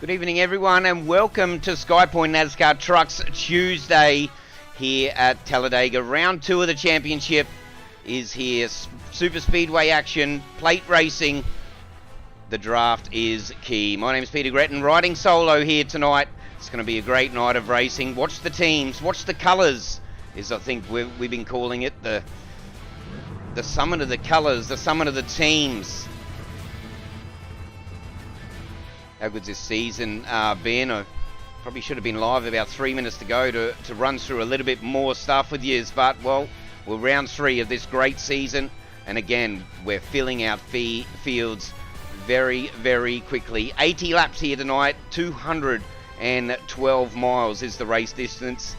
Good evening, everyone, and welcome to Skypoynt NASCAR Trucks Tuesday here at Talladega. Round 2 of the championship is here. Superspeedway action, plate racing. The draft is key. My name is Peter Gretton, riding solo here tonight. It's going to be a great night of racing. Watch the teams, watch the colours, is I think we've been calling it the summit of the colours, the summit of the teams. How good's this season been? I probably should have been live about 3 minutes to go to run through a little bit more stuff with you, but well, we're round 3 of this great season, and again, we're filling out fields very, very quickly. 80 laps here tonight, 212 miles is the race distance.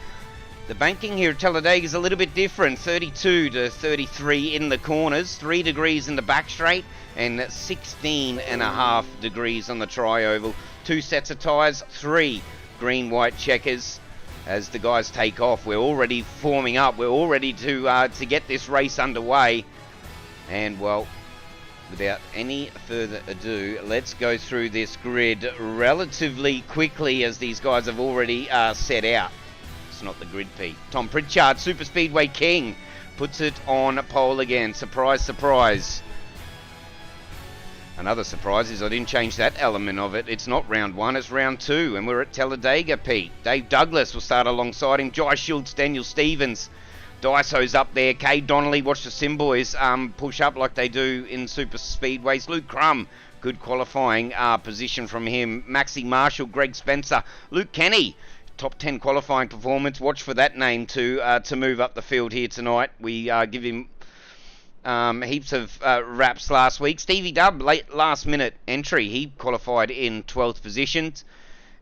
The banking here at Talladega is a little bit different, 32 to 33 in the corners, 3 degrees in the back straight, and 16.5 degrees on the tri-oval. 2 sets of tyres, 3 green-white checkers. As the guys take off, we're already forming up. We're all ready to get this race underway. And, well, without any further ado, let's go through this grid relatively quickly as these guys have already set out. It's not the grid, Pete. Tom Pritchard, Superspeedway King, puts it on pole again. Surprise, surprise. Another surprise is I didn't change that element of it. It's not round 1, it's round 2, and we're at Talladega, Pete. Dave Douglas will start alongside him. Jai Schultz, Daniel Stevens. Dyso's up there. Kay Donnelly, watch the Sim Boys push up like they do in Super Speedways. Luke Crum, good qualifying position from him. Maxie Marshall, Greg Spencer. Luke Kenny, top 10 qualifying performance. Watch for that name to move up the field here tonight. We give him heaps of raps last week. Stevie Dubb, last minute entry. He qualified in 12th position.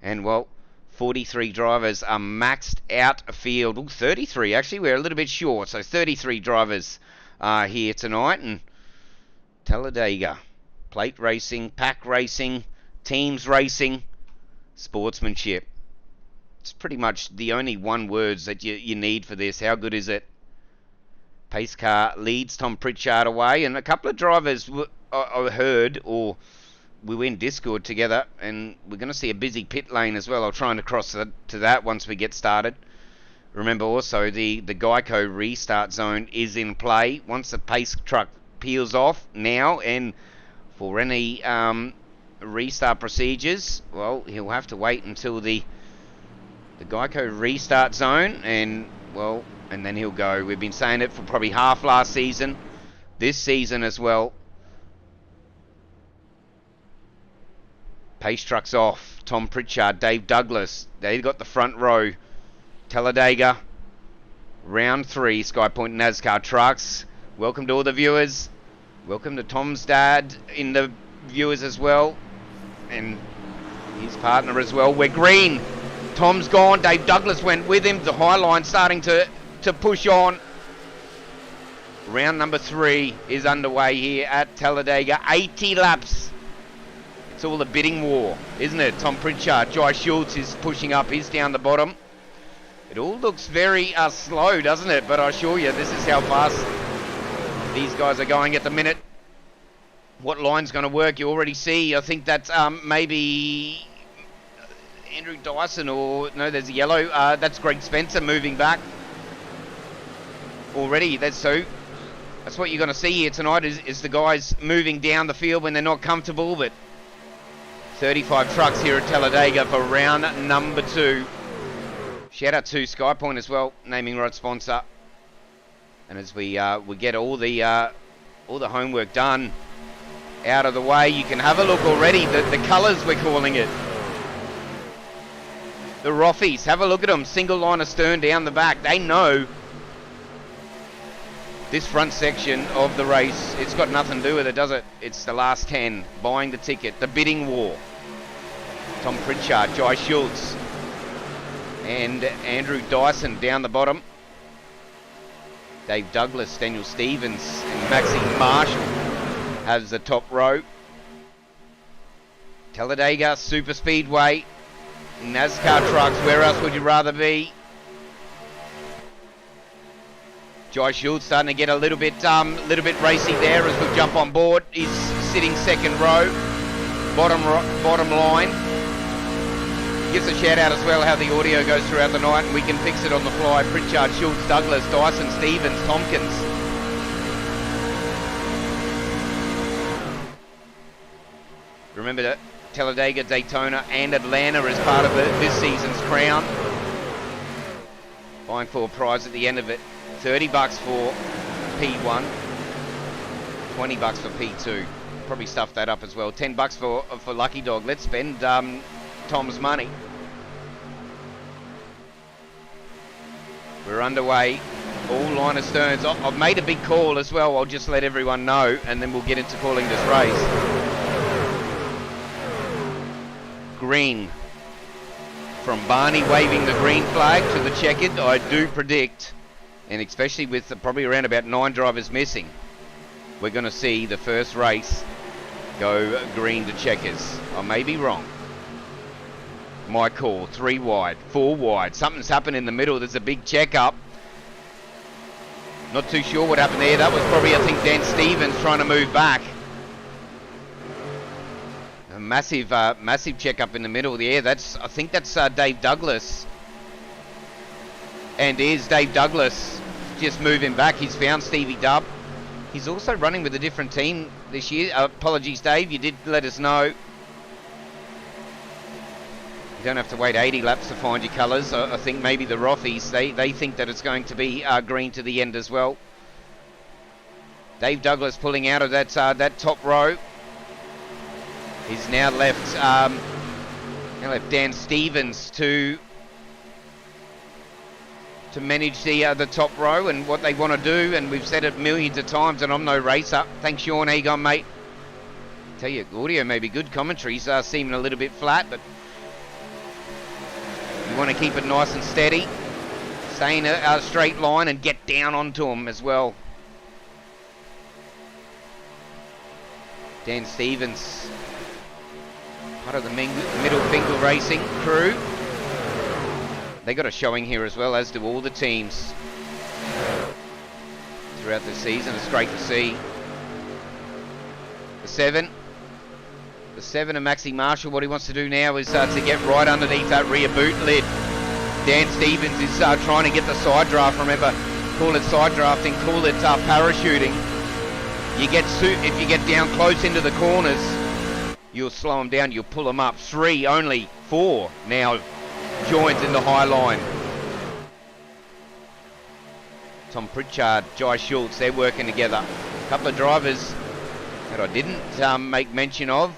And, well, 43 drivers are maxed out a field. Ooh, 33, actually. We're a little bit short. So 33 drivers are here tonight. And Talladega. Plate racing, pack racing, teams racing, sportsmanship. It's pretty much the only one words that you need for this. How good is it? Pace car leads Tom Pritchard away, and a couple of drivers I heard, or we were in Discord together, and we're going to see a busy pit lane as well. I'll try and cross to that once we get started. Remember also the Geico restart zone is in play once the pace truck peels off now, and for any restart procedures, well, he'll have to wait until the Geico restart zone, and well, and then he'll go. We've been saying it for probably half last season, this season as well. Pace trucks off. Tom Pritchard, Dave Douglas, they've got the front row. Talladega, round 3, Skypoynt NASCAR Trucks. Welcome to all the viewers. Welcome to Tom's dad in the viewers as well, and his partner as well. We're green. Tom's gone. Dave Douglas went with him. The high line starting to push on. Round number 3 is underway here at Talladega. 80 laps. It's all a bidding war, isn't it? Tom Pritchard, Jai Schultz is pushing up. He's down the bottom. It all looks very slow, doesn't it? But I assure you, this is how fast these guys are going at the minute. What line's going to work? You already see. I think that's maybe Andrew Dyson, or no, there's a yellow. That's Greg Spencer moving back. Already, that's what you're going to see here tonight is the guys moving down the field when they're not comfortable. But 35 trucks here at Talladega for round number 2. Shout out to Skypoynt as well, naming right sponsor. And as we get all the homework done out of the way, you can have a look already. The colours, we're calling it. The Roffies, have a look at them. Single line of stern down the back. They know this front section of the race, it's got nothing to do with it, does it? It's the last 10, buying the ticket, the bidding war. Tom Pritchard, Jai Schultz, and Andrew Dyson down the bottom. Dave Douglas, Daniel Stevens, and Maxie Marshall has the top row. Talladega, Superspeedway, NASCAR Trucks, where else would you rather be? Jai Schultz starting to get a little bit racy there as we jump on board. He's sitting second row, bottom line. Gives a shout out as well how the audio goes throughout the night and we can fix it on the fly. Pritchard, Schultz, Douglas, Dyson, Stevens, Tompkins. Remember that Talladega, Daytona and Atlanta as part of this season's crown. Vying for a prize at the end of it. $30 for P1. $20 for P2. Probably stuff that up as well. $10 for Lucky Dog. Let's spend Tom's money. We're underway. All line of sterns. I've made a big call as well. I'll just let everyone know and then we'll get into calling this race. Green. From Barney waving the green flag to the checkered, I do predict, and especially with probably around about 9 drivers missing, we're going to see the first race go green to checkers. I may be wrong. My call, 3 wide, 4 wide. Something's happened in the middle. There's a big check-up. Not too sure what happened there. That was probably, I think, Dan Stevens trying to move back. A massive check-up in the middle there. I think that's Dave Douglas. And is Dave Douglas just moving back. He's found Stevie Dubb. He's also running with a different team this year. Apologies, Dave. You did let us know. You don't have to wait 80 laps to find your colours. I think maybe the Rothies, they think that it's going to be green to the end as well. Dave Douglas pulling out of that top row. He's now left Dan Stevens to manage the top row and what they want to do, and we've said it millions of times, and I'm no racer. Thanks, Sean. How you going, mate? Tell you, audio may be good. Commentaries are seeming a little bit flat, but you want to keep it nice and steady. Stay in a straight line and get down onto them as well. Dan Stevens, part of the Middle Finger Racing crew. They got a showing here as well, as do all the teams throughout the season. It's great to see. The 7 of Maxi Marshall, what he wants to do now is to get right underneath that rear boot lid. Dan Stevens is trying to get the side draft. Remember, call it side drafting, call it parachuting. If you get down close into the corners, you'll slow them down, you'll pull them up. 3, only 4 now joins in the high line. Tom Pritchard, Jai Schultz, they're working together. A couple of drivers that I didn't make mention of.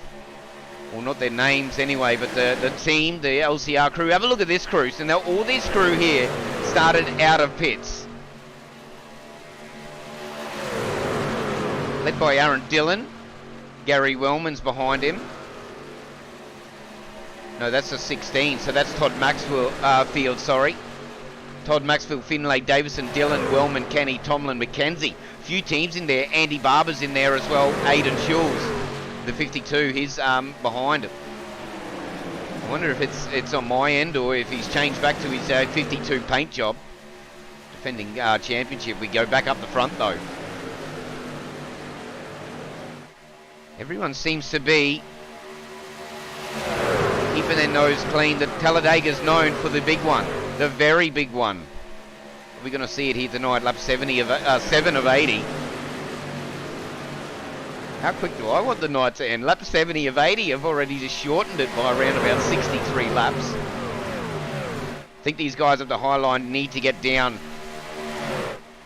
Well, not their names anyway, but the team, the LCR crew. Have a look at this crew. So now all this crew here started out of pits. Led by Aaron Dillon. Gary Wellman's behind him. No, that's a 16, so that's Todd Maxwell field, sorry. Todd Maxwell, Finlay, Davison, Dillon, Wellman, Kenny, Tomlin, McKenzie. Few teams in there. Andy Barber's in there as well. Aidan Schulz, the 52, he's behind him. I wonder if it's on my end or if he's changed back to his 52 paint job. Defending championship. We go back up the front though. Everyone seems to be keeping their nose clean. The Talladega's known for the big one, the very big one. We're going to see it here tonight, lap 7 of 80. How quick do I want the night to end? Lap 70 of 80, I've already just shortened it by around about 63 laps. I think these guys at the high line need to get down.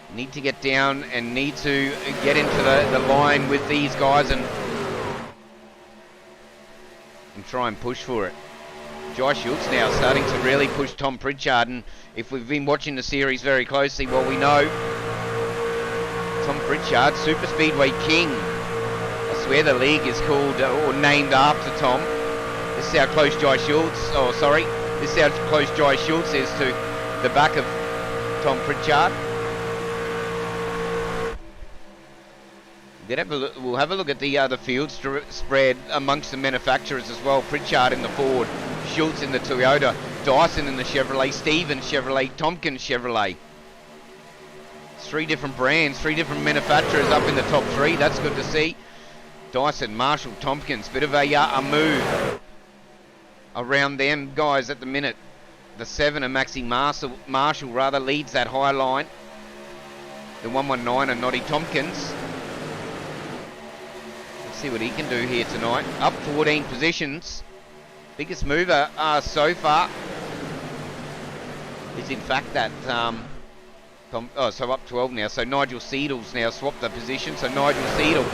And need to get into the line with these guys and try and push for it. Jai Schultz now starting to really push Tom Pritchard, and if we've been watching the series very closely, well, we know Tom Pritchard, Superspeedway King. I swear the league is called or named after Tom. This is how close Jai Schultz, this is how close Jai Schultz is to the back of Tom Pritchard. We'll have a look at the field spread amongst the manufacturers as well. Pritchard in the Ford, Schultz in the Toyota, Dyson in the Chevrolet, Stevens Chevrolet, Tompkins Chevrolet. It's 3 different brands, 3 different manufacturers up in the top 3. That's good to see. Dyson, Marshall, Tompkins, bit of a move. around them guys at the minute. The 7 of Maxi Marshall rather leads that high line. The 119 of Noddy Tompkins. Let's see what he can do here tonight. Up 14 positions. Biggest mover so far is in fact that so up 12 now. So Nigel Seedle's now swapped the position. So Nigel Seedle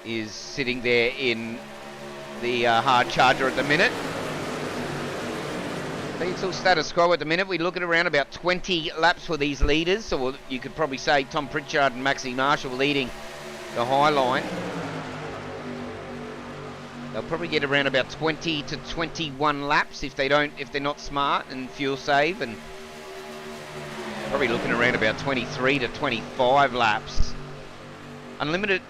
is sitting there in the hard charger at the minute. I think it's all status quo at the minute. We look at around about 20 laps for these leaders, or you could probably say Tom Pritchard and Maxi Marshall leading the high line. They'll probably get around about 20 to 21 laps if they're not smart and fuel save, and probably looking around about 23 to 25 laps. Unlimited.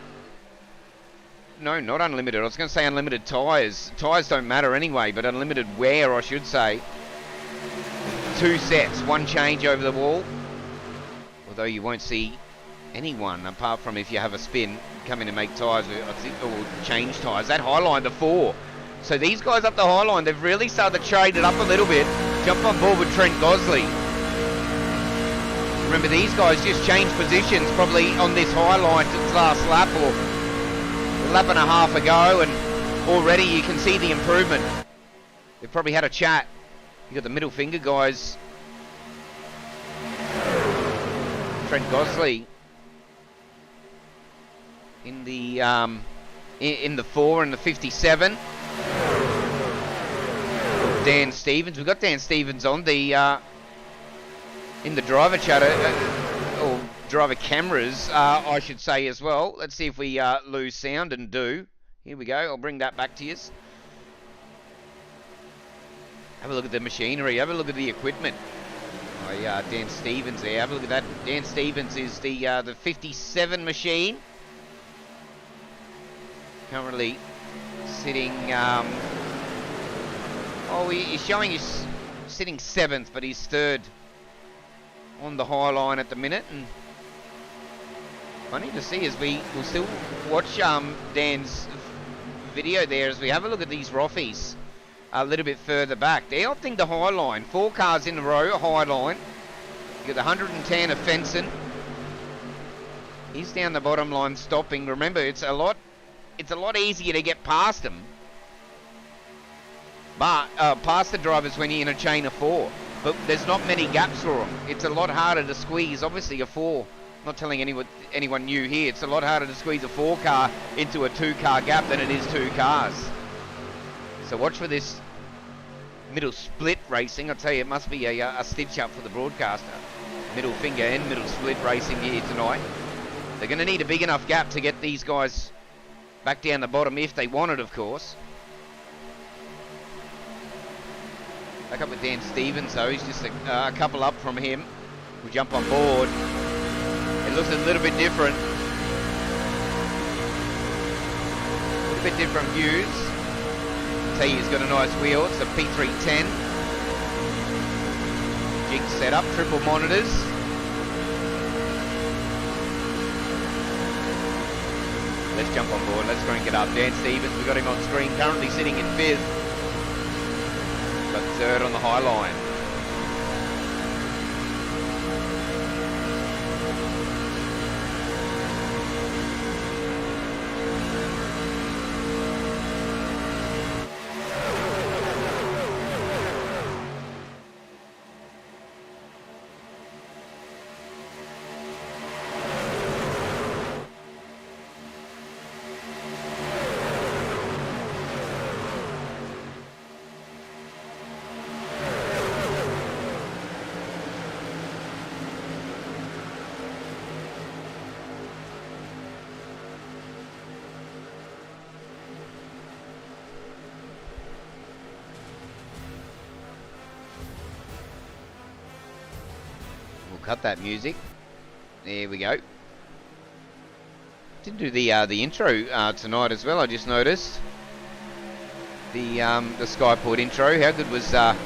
No, not unlimited. I was going to say unlimited tyres. Tyres don't matter anyway, but unlimited wear, I should say. 2 sets, 1 change over the wall. Although you won't see anyone, apart from if you have a spin, come in and make tyres, I think, or change tyres. That high line to 4. So these guys up the high line, they've really started to trade it up a little bit. Jump on board with Trent Gosley. Remember, these guys just changed positions probably on this high line to its last lap, or a lap and a half ago, and already you can see the improvement. They've probably had a chat. You got the middle finger guys. Trent Gosley in the 4 and the 57. Dan Stevens. We've got Dan Stevens on the in the driver chat, or driver cameras, I should say as well. Let's see if we lose sound, and do. Here we go. I'll bring that back to you. Have a look at the machinery. Have a look at the equipment. Oh yeah, Dan Stevens there. Have a look at that. Dan Stevens is the 57 machine. Currently sitting. He's showing he's sitting 7th, but he's 3rd on the high line at the minute. And funny to see as we'll still watch Dan's video there as we have a look at these Roffies a little bit further back. They're opting the high line. 4 cars in a row, high line. You got the 110 of Fenson. He's down the bottom line stopping. Remember, it's a lot easier to get past them. But past the drivers when you're in a chain of 4. But there's not many gaps for them. It's a lot harder to squeeze, obviously, a 4. Not telling anyone new here. It's a lot harder to squeeze a 4 car into a 2 car gap than it is 2 cars. So watch for this middle split racing. I tell you, it must be a stitch up for the broadcaster. Middle finger and middle split racing here tonight. They're going to need a big enough gap to get these guys back down the bottom if they want it, of course. Back up with Dan Stevens though. He's just a couple up from him. We'll jump on board. It looks a little bit different. A little bit different views. Tell you, he's got a nice wheel. It's a P310. Jig setup, triple monitors. Let's jump on board. Let's crank it up. Dan Stevens, we got him on screen. Currently sitting in 5th, but 3rd on the high line. Cut that music. There we go. Didn't do the intro tonight as well. I just noticed the Skypoynt intro. How good was that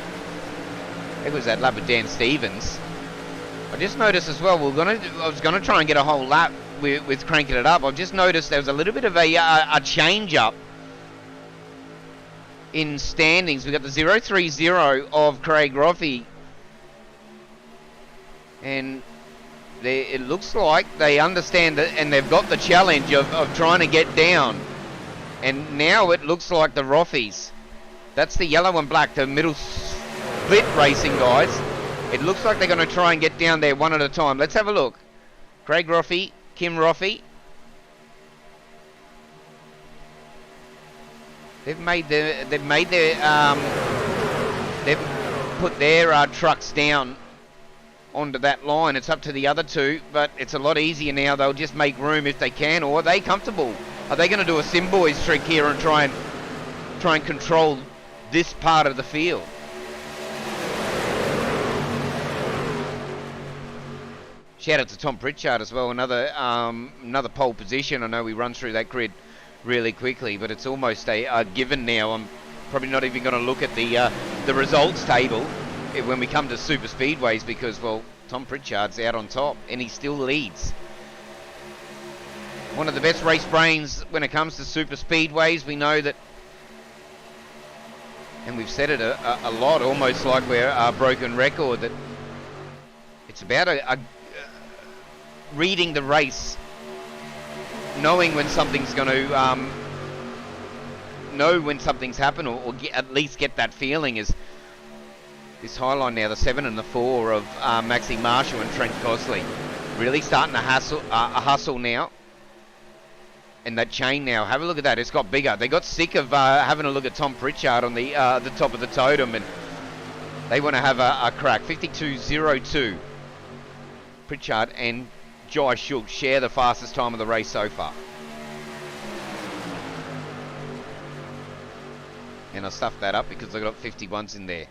lap with Dan Stevens? I just noticed as well. I was gonna try and get a whole lap with cranking it up. I've just noticed there was a little bit of a change up in standings. We've got the 030 of Craig Roffey. And it looks like they understand it, and they've got the challenge of trying to get down. And now it looks like the Roffies. That's the yellow and black, the middle split racing guys. It looks like they're going to try and get down there one at a time. Let's have a look. Craig Roffey, Kim Roffey. They've put their trucks down onto that line. It's up to the other two, but it's a lot easier now. They'll just make room if they can. Or are they comfortable? Are they going to do a Sim Boys trick here and try and control this part of the field? Shout out to Tom Pritchard as well. Another pole position. I know we run through that grid really quickly, but it's almost a given now. I'm probably not even going to look at the results table when we come to super speedways, because, well, Tom Pritchard's out on top and he still leads. One of the best race brains when it comes to super speedways. We know that, and we've said it a lot, almost like we're a broken record, that it's about reading the race, knowing when something's going to know when something's happened, or at least get that feeling. Is this high line now, the 7 and the 4 of Maxie Marshall and Trent Cosley, really starting to hustle now. And that chain now, have a look at that, it's got bigger. They got sick of having a look at Tom Pritchard on the top of the totem, and they want to have a crack. 52.02. Pritchard and Jai Schultz share the fastest time of the race so far. And I stuffed that up because I got 51s in there.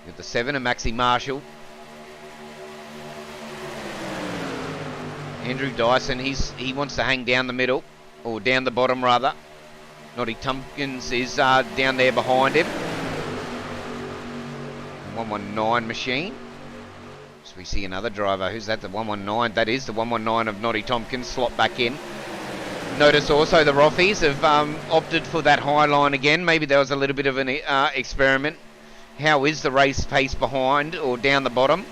With the 7 of Maxie Marshall. Andrew Dyson, he wants to hang down the middle, or down the bottom rather. Noddy Tompkins is down there behind him. 119 machine. So we see another driver. Who's that? The 119. That is the 119 of Noddy Tompkins. Slot back in. Notice also the Roffies have opted for that high line again. Maybe there was a little bit of an experiment. How is the race pace behind or down the bottom?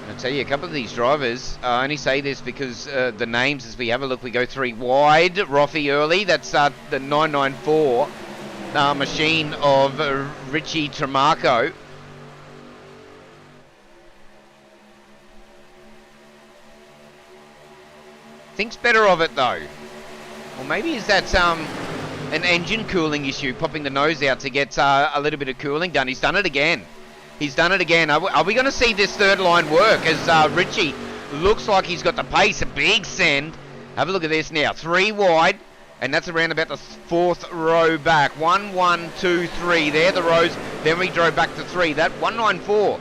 I'll tell you, a couple of these drivers, I only say this because the names, as we have a look, we go 3 wide. Roffey early. That's the 994 machine of Richie Tremarco. Thinks better of it though. Or maybe is that an engine cooling issue, popping the nose out to get a little bit of cooling done. He's done it again. He's done it again. Are we going to see this third line work as Richie looks like he's got the pace? A big send. Have a look at this now. 3 wide, and that's around about the 4th row back. 1, 1, 2, 3. There the rows. Then we drove back to 3. That 194.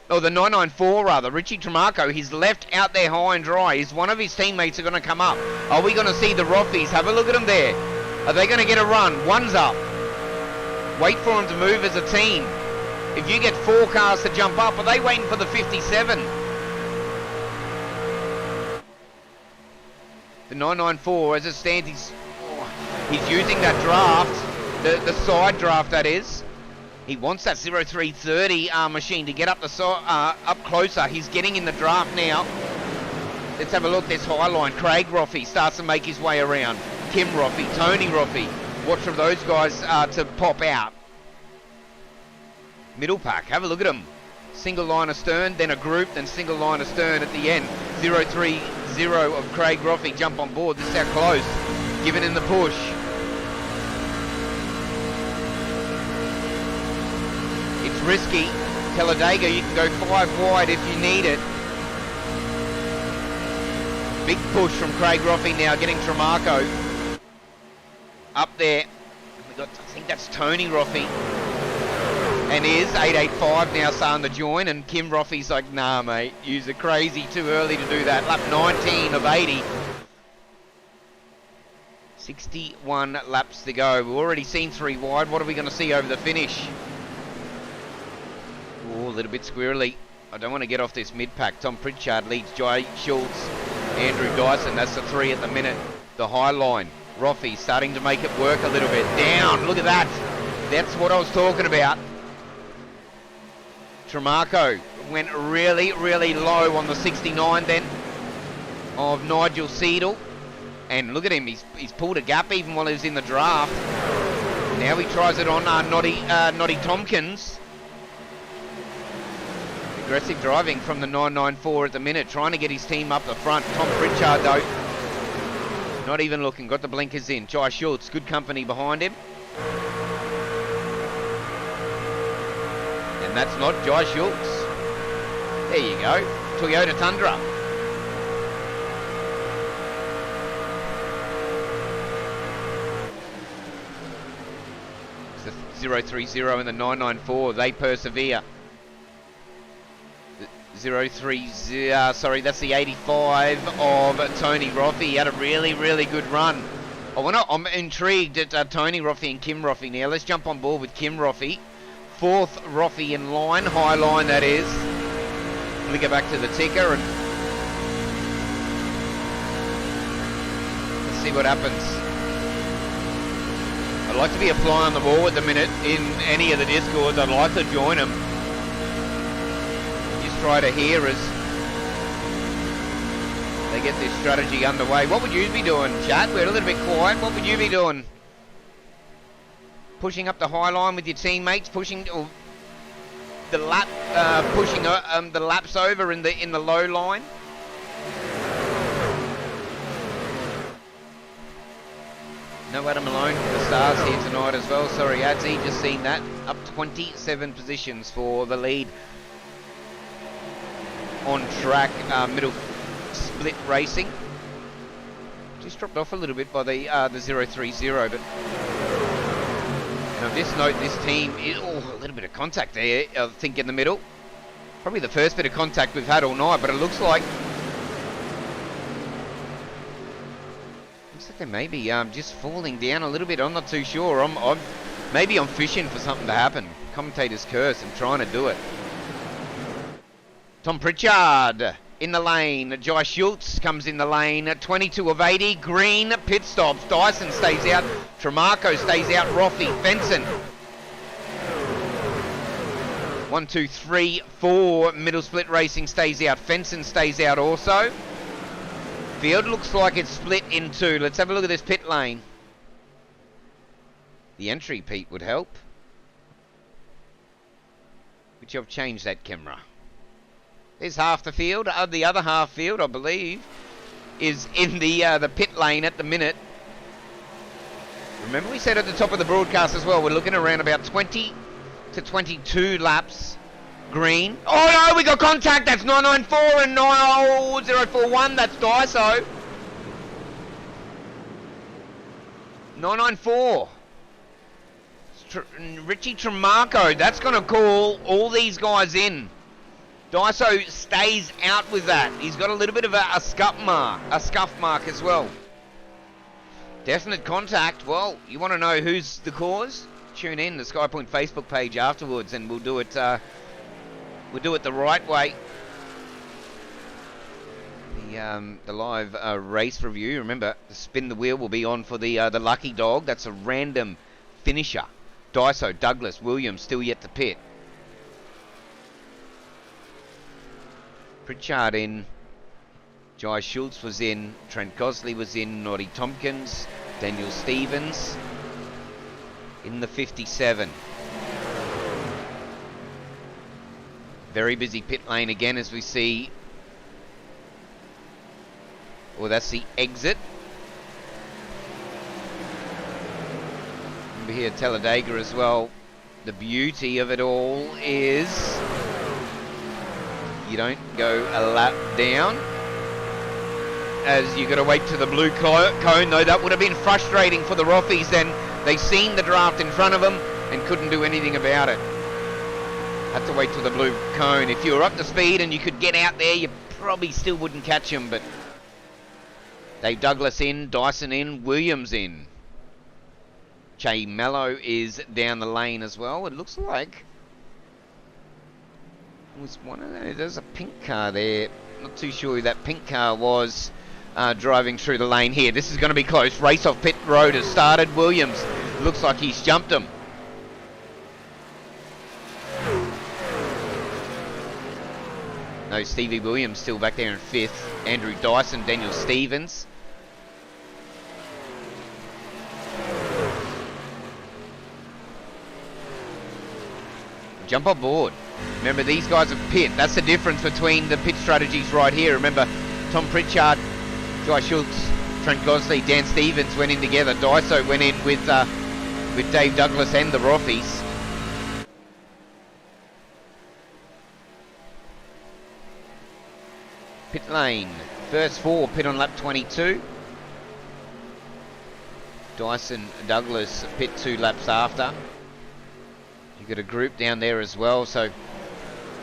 Oh, the 994 rather. Richie Tremarco, he's left out there high and dry. Is one of his teammates are going to come up? Are we going to see the Roffies? Have a look at them there. Are they going to get a run? One's up. Wait for them to move as a team. If you get 4 cars to jump up, are they waiting for the 57? The 994, as it stands, he's using that draft, the side draft that is. He wants that 0330 machine to get up up closer. He's getting in the draft now. Let's have a look. This high line. Craig Roffey starts to make his way around. Kim Roffey, Tony Roffey. Watch for those guys to pop out. Middle pack. Have a look at them. Single line astern, then a group, then single line astern at the end. 030 of Craig Roffey. Jump on board. This is how close. Giving in the push. It's risky. Talladega, you can go 5 wide if you need it. Big push from Craig Roffey now, getting Tremarco up there. We got, I think that's Tony Roffey. And is 885 now starting to join, and Kim Roffey's like, nah mate, you're crazy, too early to do that. Lap 19 of 80. 61 laps to go. We've already seen 3 wide. What are we going to see over the finish? Oh, a little bit squirrely. I don't want to get off this mid-pack. Tom Pritchard leads Jai Schultz Andrew Dyson, that's the 3 at the minute. The high line. Roffey starting to make it work a little bit. Down, look at that. That's what I was talking about. Tremarco went really, really low on the 69 then of Nigel Seidel. And look at him, he's pulled a gap even while he was in the draft. Now he tries it on Noddy Tompkins. Aggressive driving from the 994 at the minute, trying to get his team up the front. Tom Pritchard though, not even looking, got the blinkers in. Jai Schultz, good company behind him. And that's not Jai Schultz. There you go, Toyota Tundra. It's the 030 and the 994, they persevere. 030, sorry, that's the 85 of Tony Roffey. He had a really, really good run. I'm intrigued at Tony Roffey and Kim Roffey now. Let's jump on board with Kim Roffey. 4th Roffey in line, high line that is. Flick it back to the ticker and let's see what happens. I'd like to be a fly on the wall at the minute in any of the Discords. I'd like to join them. Try to hear as they get this strategy underway. What would you be doing, chat? We're a little bit quiet. What would you be doing? Pushing up the high line with your teammates, pushing or the lap, pushing the laps over in the low line. No Adam Malone for the Stars here tonight as well. Sorry, Adzi, just seen that. Up 27 positions for the lead. On track, middle split racing. Just dropped off a little bit by the 030, but now just note this team is a little bit of contact there. I think in the middle, probably the first bit of contact we've had all night. But it looks like they may be just falling down a little bit. I'm not too sure. Maybe I'm fishing for something to happen. Commentator's curse. I'm trying to do it. Tom Pritchard in the lane. Jai Schultz comes in the lane. 22 of 80. Green pit stops. Dyson stays out. Tremarco stays out. Roffey. Fenson. 1, 2, 3, 4. Middle split racing stays out. Fenson stays out also. Field looks like it's split in two. Let's have a look at this pit lane. The entry, Pete, would help. Which I've changed that camera. There's half the field. The other half field, I believe, is in the pit lane at the minute. Remember we said at the top of the broadcast as well, we're looking around about 20 to 22 laps. Green. Oh no, we got contact. That's 994 and 041. That's Daiso. 994. Richie Tremarco. That's going to call all these guys in. Daiso stays out with that. He's got a little bit of a scuff mark as well. Definite contact. Well, you want to know who's the cause? Tune in the Skypoynt Facebook page afterwards, and we'll do it. We'll do it the right way. The live race review. Remember, the spin the wheel will be on for the lucky dog. That's a random finisher. Daiso, Douglas, Williams still yet to pit. Pritchard in. Jai Schultz was in. Trent Gosley was in. Noddy Tompkins. Daniel Stevens in the 57. Very busy pit lane again as we see. Well, that's the exit. Remember here Talladega as well. The beauty of it all is you don't go a lap down, as you got to wait to the blue cone, though that would have been frustrating for the Roffeys. Then they seen the draft in front of them and couldn't do anything about it. Had to wait till the blue cone. If you were up to speed and you could get out there, you probably still wouldn't catch them. But Dave Douglas in, Dyson in, Williams in. Che Mello is down the lane as well. It looks like was one of those. There's a pink car there. Not too sure who that pink car was. driving through the lane here. This is going to be close. Race off pit road has started. Williams looks like he's jumped him. No, Stevie Williams still back there in 5th. Andrew Dyson, Daniel Stevens. Jump on board. Remember, these guys are pit. That's the difference between the pit strategies right here. Remember, Tom Pritchard, Jai Schultz, Trent Gosley, Dan Stevens went in together. Daiso went in with Dave Douglas and the Rothies. Pit lane, first 4, pit on lap 22. Dyson, Douglas, pit 2 laps after. You've got a group down there as well, so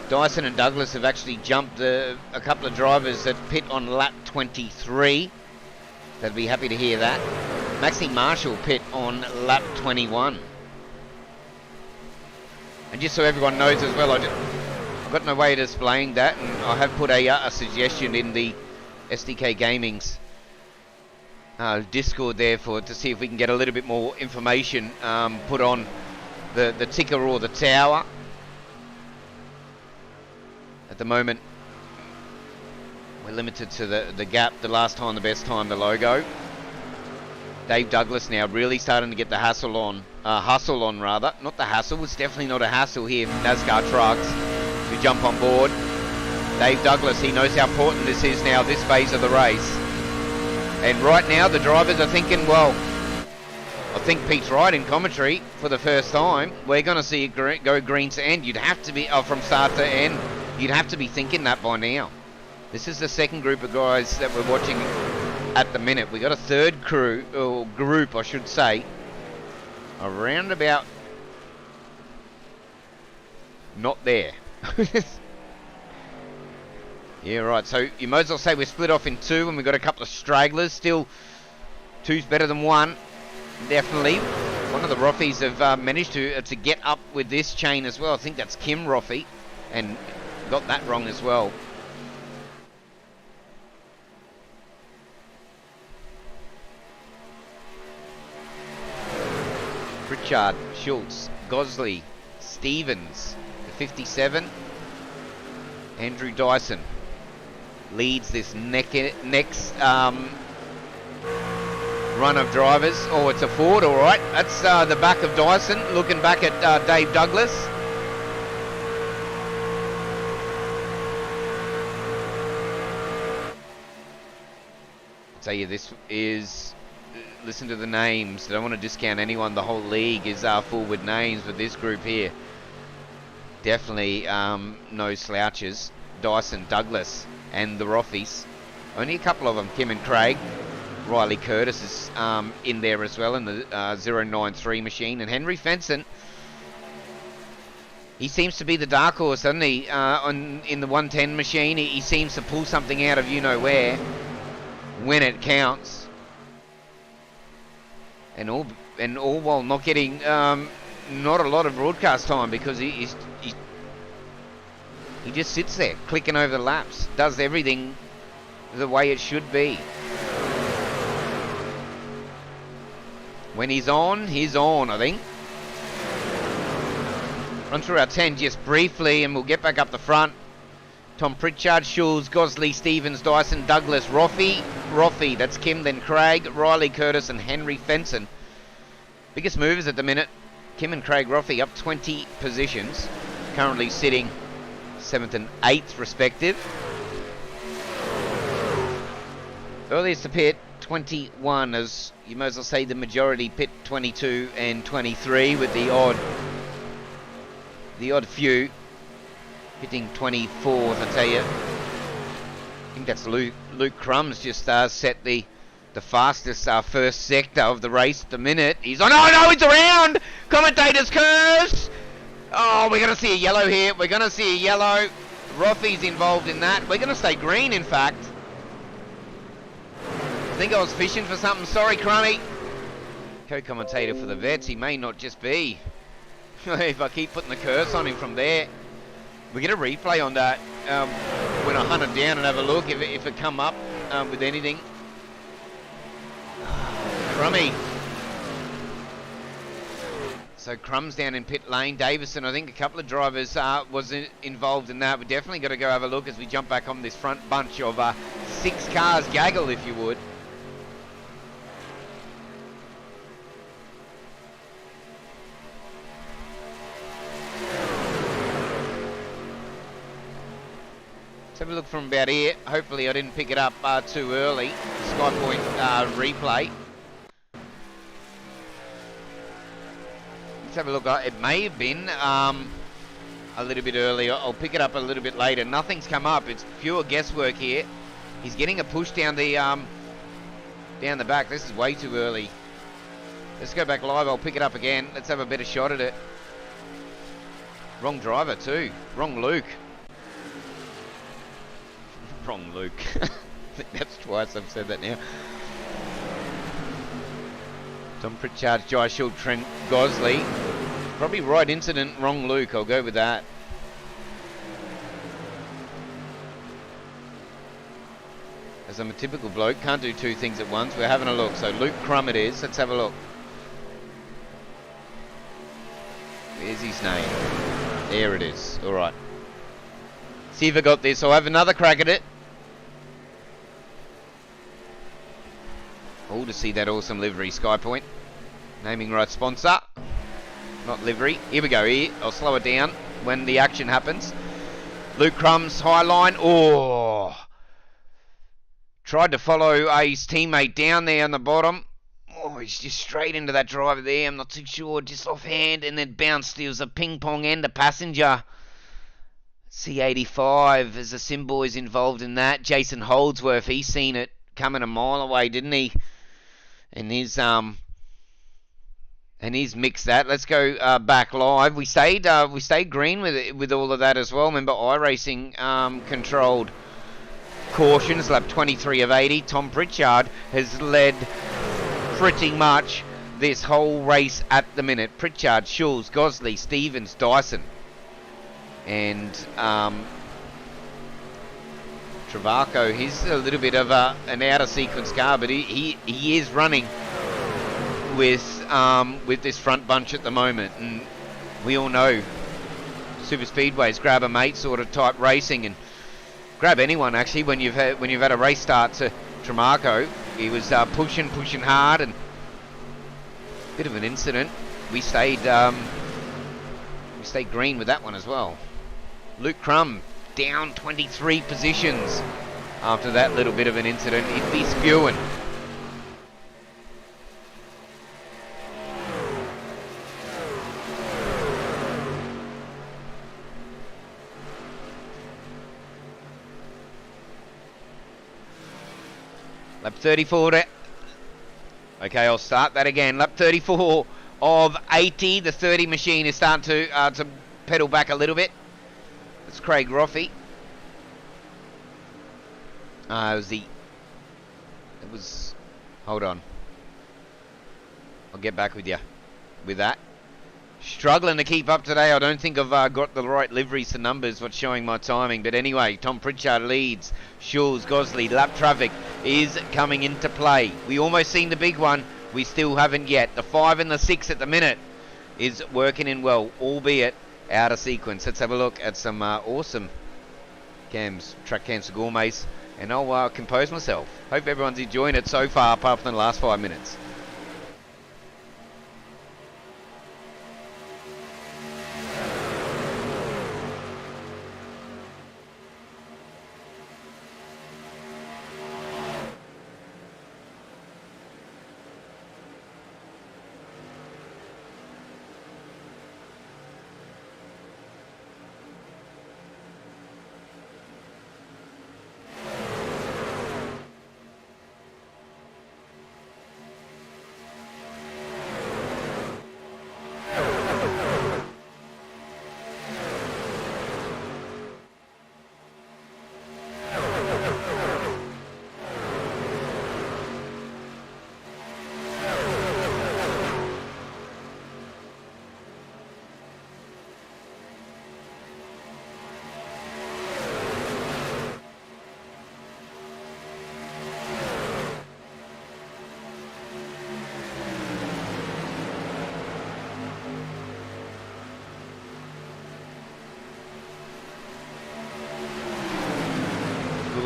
Dyson and Douglas have actually jumped a couple of drivers that pit on lap 23. They'll be happy to hear that. Maxine Marshall pit on lap 21. And just so everyone knows as well, I've got no way of displaying that, and I have put a suggestion in the SDK Gaming's Discord there to see if we can get a little bit more information put on the ticker or the tower. At the moment, we're limited to the gap, the last time, the best time, the logo. Dave Douglas now really starting to get the hustle on rather. Not the hassle, it's definitely not a hassle here from NASCAR Trucks to jump on board. Dave Douglas, he knows how important this is now, this phase of the race. And right now the drivers are thinking, well, I think Pete's right in commentary for the first time. We're going to see it go green to end. You'd have to be, from start to end, you'd have to be thinking that by now. This is the second group of guys that we're watching at the minute. We got a third crew, or group I should say, around about not there. Yeah, right, so you might as well say we're split off in 2 and we've got a couple of stragglers. Still, 2's better than 1, definitely. One of the Rothies have managed to get up with this chain as well. I think that's Kim Rothie, and got that wrong as well. Pritchard, Schultz, Gosley, Stevens, the 57. Andrew Dyson leads this next run of drivers. Oh, it's a Ford, all right. That's the back of Dyson, looking back at Dave Douglas. I'll tell you, this is, listen to the names. I don't want to discount anyone. The whole league is full with names, but this group here, definitely no slouches. Dyson, Douglas, and the Rothies. Only a couple of them, Kim and Craig. Riley Curtis is in there as well in the 093 machine. And Henry Fenson, he seems to be the dark horse, doesn't he? In the 110 machine, he seems to pull something out of you-know-where when it counts. And all while not getting not a lot of broadcast time, because he just sits there clicking over the laps, does everything the way it should be. When he's on, I think. Run through our 10 just briefly and we'll get back up the front. Tom Pritchard, Schultz, Gosley, Stevens, Dyson, Douglas, Rothie, that's Kim, then Craig, Riley Curtis and Henry Fenson. Biggest movers at the minute, Kim and Craig Rothie up 20 positions, currently sitting 7th and 8th respective. Earliest to pit, 21, as you might as well say the majority pit 22 and 23, with the odd few hitting 24th, I tell you. I think that's Luke Crumbs just set the fastest first sector of the race at the minute. He's on. Oh no, it's around! Commentator's curse! Oh, we're going to see a yellow here. We're going to see a yellow. Rothie's involved in that. We're going to stay green, in fact. I think I was fishing for something. Sorry, Crummy. Co-commentator for the Vets. He may not just be. If I keep putting the curse on him from there. We get a replay on that when I hunt it down and have a look if it come up with anything. Crummy. So Crumb's down in pit lane. Davison, I think a couple of drivers was involved in that. We definitely got to go have a look as we jump back on this front bunch of 6 cars. Gaggle, if you would. Let's have a look from about here. Hopefully I didn't pick it up too early. Skypoynt replay. Let's have a look. It may have been a little bit earlier. I'll pick it up a little bit later. Nothing's come up. It's pure guesswork here. He's getting a push down the back. This is way too early. Let's go back live. I'll pick it up again. Let's have a better shot at it. Wrong driver too. Wrong Luke. Wrong Luke. I think that's twice I've said that now. Tom Pritchard, Jai Shield, Trent Gosley. Probably right incident, wrong Luke. I'll go with that. As I'm a typical bloke, can't do 2 things at once. We're having a look. So Luke Crum it is. Let's have a look. There's his name. There it is. All right. See if I got this. I'll have another crack at it. Oh, to see that awesome livery, Skypoynt. Naming right sponsor. Not livery. Here we go. Here, I'll slow it down when the action happens. Luke Crumb's high line. Oh. Tried to follow his teammate down there on the bottom. Oh, he's just straight into that driver there. I'm not too sure. Just offhand and then bounced. It was a ping pong and a passenger. C85 as the Sim boys involved in that. Jason Holdsworth, he's seen it coming a mile away, didn't he? And he's mixed that. Let's go back live. We stayed green with all of that as well. Remember, iRacing controlled cautions. Lap 23 of 80. Tom Pritchard has led pretty much this whole race at the minute. Pritchard, Schulz, Gosley, Stevens, Dyson, and Travaco. He's a little bit of an out of sequence car, but he is running with this front bunch at the moment, and we all know Superspeedway's grab a mate sort of type racing, and grab anyone actually when you've had a race start. To Travaco, he was pushing hard, and bit of an incident. We stayed green with that one as well. Luke Crum down 23 positions after that little bit of an incident. He'd be spewing. Lap 34 to... Okay, I'll start that again. Lap 34 of 80. The 30 machine is starting to pedal back a little bit. It's Craig Roffey. Hold on. I'll get back with you with that. Struggling to keep up today. I don't think I've got the right liveries to numbers what's showing my timing. But anyway, Tom Pritchard leads. Schulz, Gosley, lap traffic is coming into play. We almost seen the big one. We still haven't yet. The 5 and the 6 at the minute is working in well, albeit out of sequence. Let's have a look at some awesome track cams gourmets, and I'll compose myself. Hope everyone's enjoying it so far, apart from the last 5 minutes.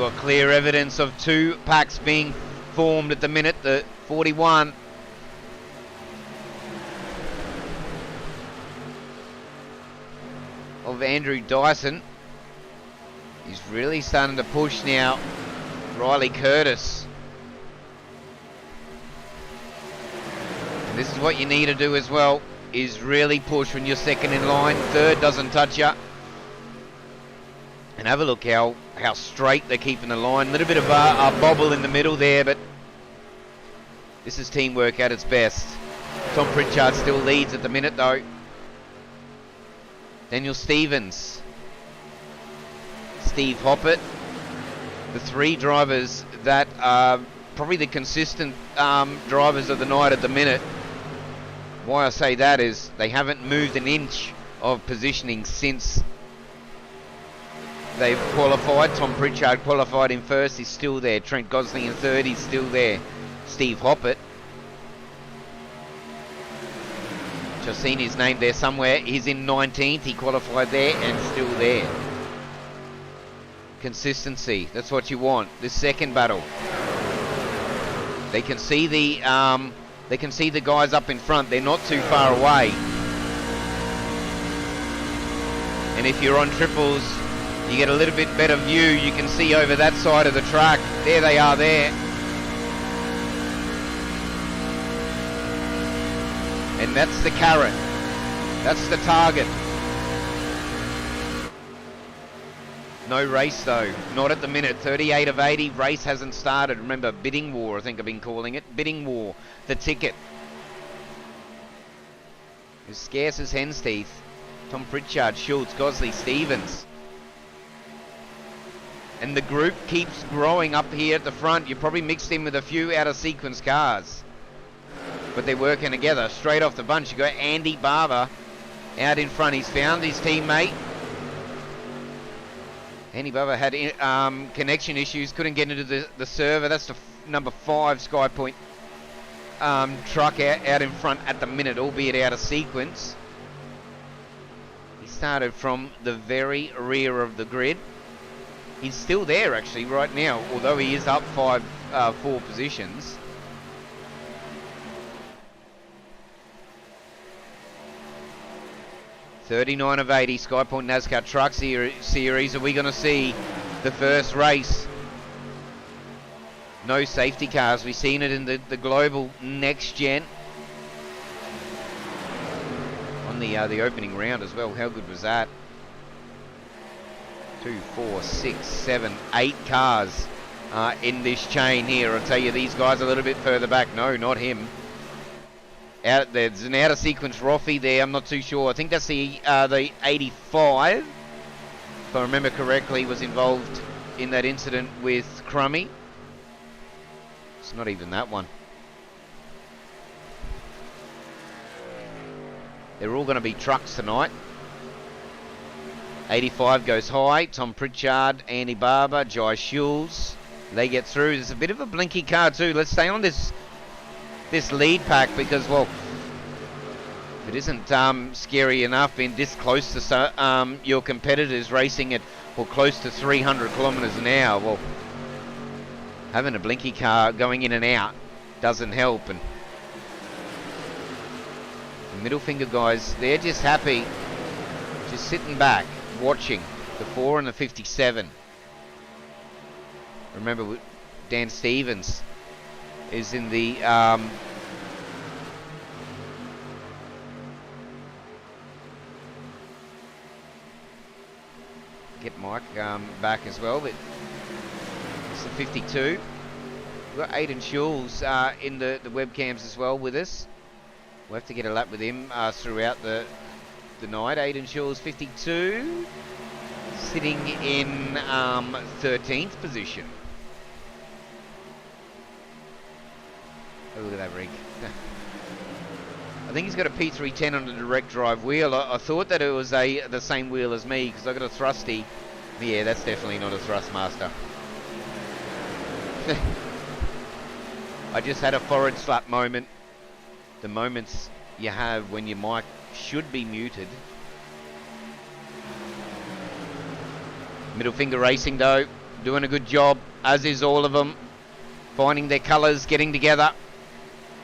got clear evidence of two packs being formed at the minute. The 41 of Andrew Dyson is really starting to push now. Riley Curtis. And this is what you need to do as well, is really push when you're second in line. Third doesn't touch you. And have a look how straight they're keeping the line. A little bit of a bobble in the middle there, but this is teamwork at its best. Tom Pritchard still leads at the minute though. Daniel Stevens. Steve Hoppett. The three drivers that are probably the consistent drivers of the night at the minute. Why I say that is they haven't moved an inch of positioning since they've qualified. Tom Pritchard qualified in first, he's still there. Trent Gosling in third, he's still there. Steve Hoppett, which I've seen his name there somewhere, he's in 19th, he qualified there and still there. Consistency, that's what you want. This second battle, they can see the guys up in front, they're not too far away. And if you're on triples, you get a little bit better view. You can see over that side of the track. There they are there. And that's the carrot. That's the target. No race though. Not at the minute. 38 of 80. Race hasn't started. Remember, bidding war, I think I've been calling it. Bidding war. The ticket. As scarce as hen's teeth. Tom Pritchard, Schultz, Gosley, Stevens. And the group keeps growing up here at the front. You probably mixed in with a few out of sequence cars, but they're working together. Straight off the bunch, you got Andy Barber out in front. He's found his teammate. Andy Barber had connection issues, couldn't get into the server. That's the number 5 Skypoynt truck out in front at the minute, albeit out of sequence. He started from the very rear of the grid. He's still there actually right now, although he is up 4 positions. $39 of 80, Skypoynt NASCAR Trucks series. Are we going to see the first race? No safety cars. We've seen it in the global next gen on the opening round as well. How good was that? 2, 4, 6, 7, 8 cars in this chain here. I'll tell you, these guys are a little bit further back. No, not him. There's an out of sequence Roffey there. I'm not too sure. I think that's the 85, if I remember correctly, was involved in that incident with Crummy. It's not even that one. They're all going to be trucks tonight. 85 goes high. Tom Pritchard, Andy Barber, Jai Schultz. They get through. There's a bit of a blinky car too. Let's stay on this lead pack because, well, if it isn't scary enough being this close to your competitors racing at, well, close to 300 kilometers an hour, well, having a blinky car going in and out doesn't help. And the middle finger guys, they're just happy, just sitting back, watching the 4 and the 57. Remember, Dan Stevens is in the get Mike back as well, but it's the 52. We've got Aidan Schulz in the webcams as well with us. We'll have to get a lap with him throughout the night. Aidan Schulz, 52, sitting in 13th position. Oh, look at that rig. I think he's got a P310 on the direct drive wheel. I thought that it was the same wheel as me because I got a Thrusty. Yeah, that's definitely not a Thrustmaster. I just had a forward slap moment. The moments you have when your mic should be muted. Middle finger racing though. doing a good job, as is all of them, finding their colours, getting together,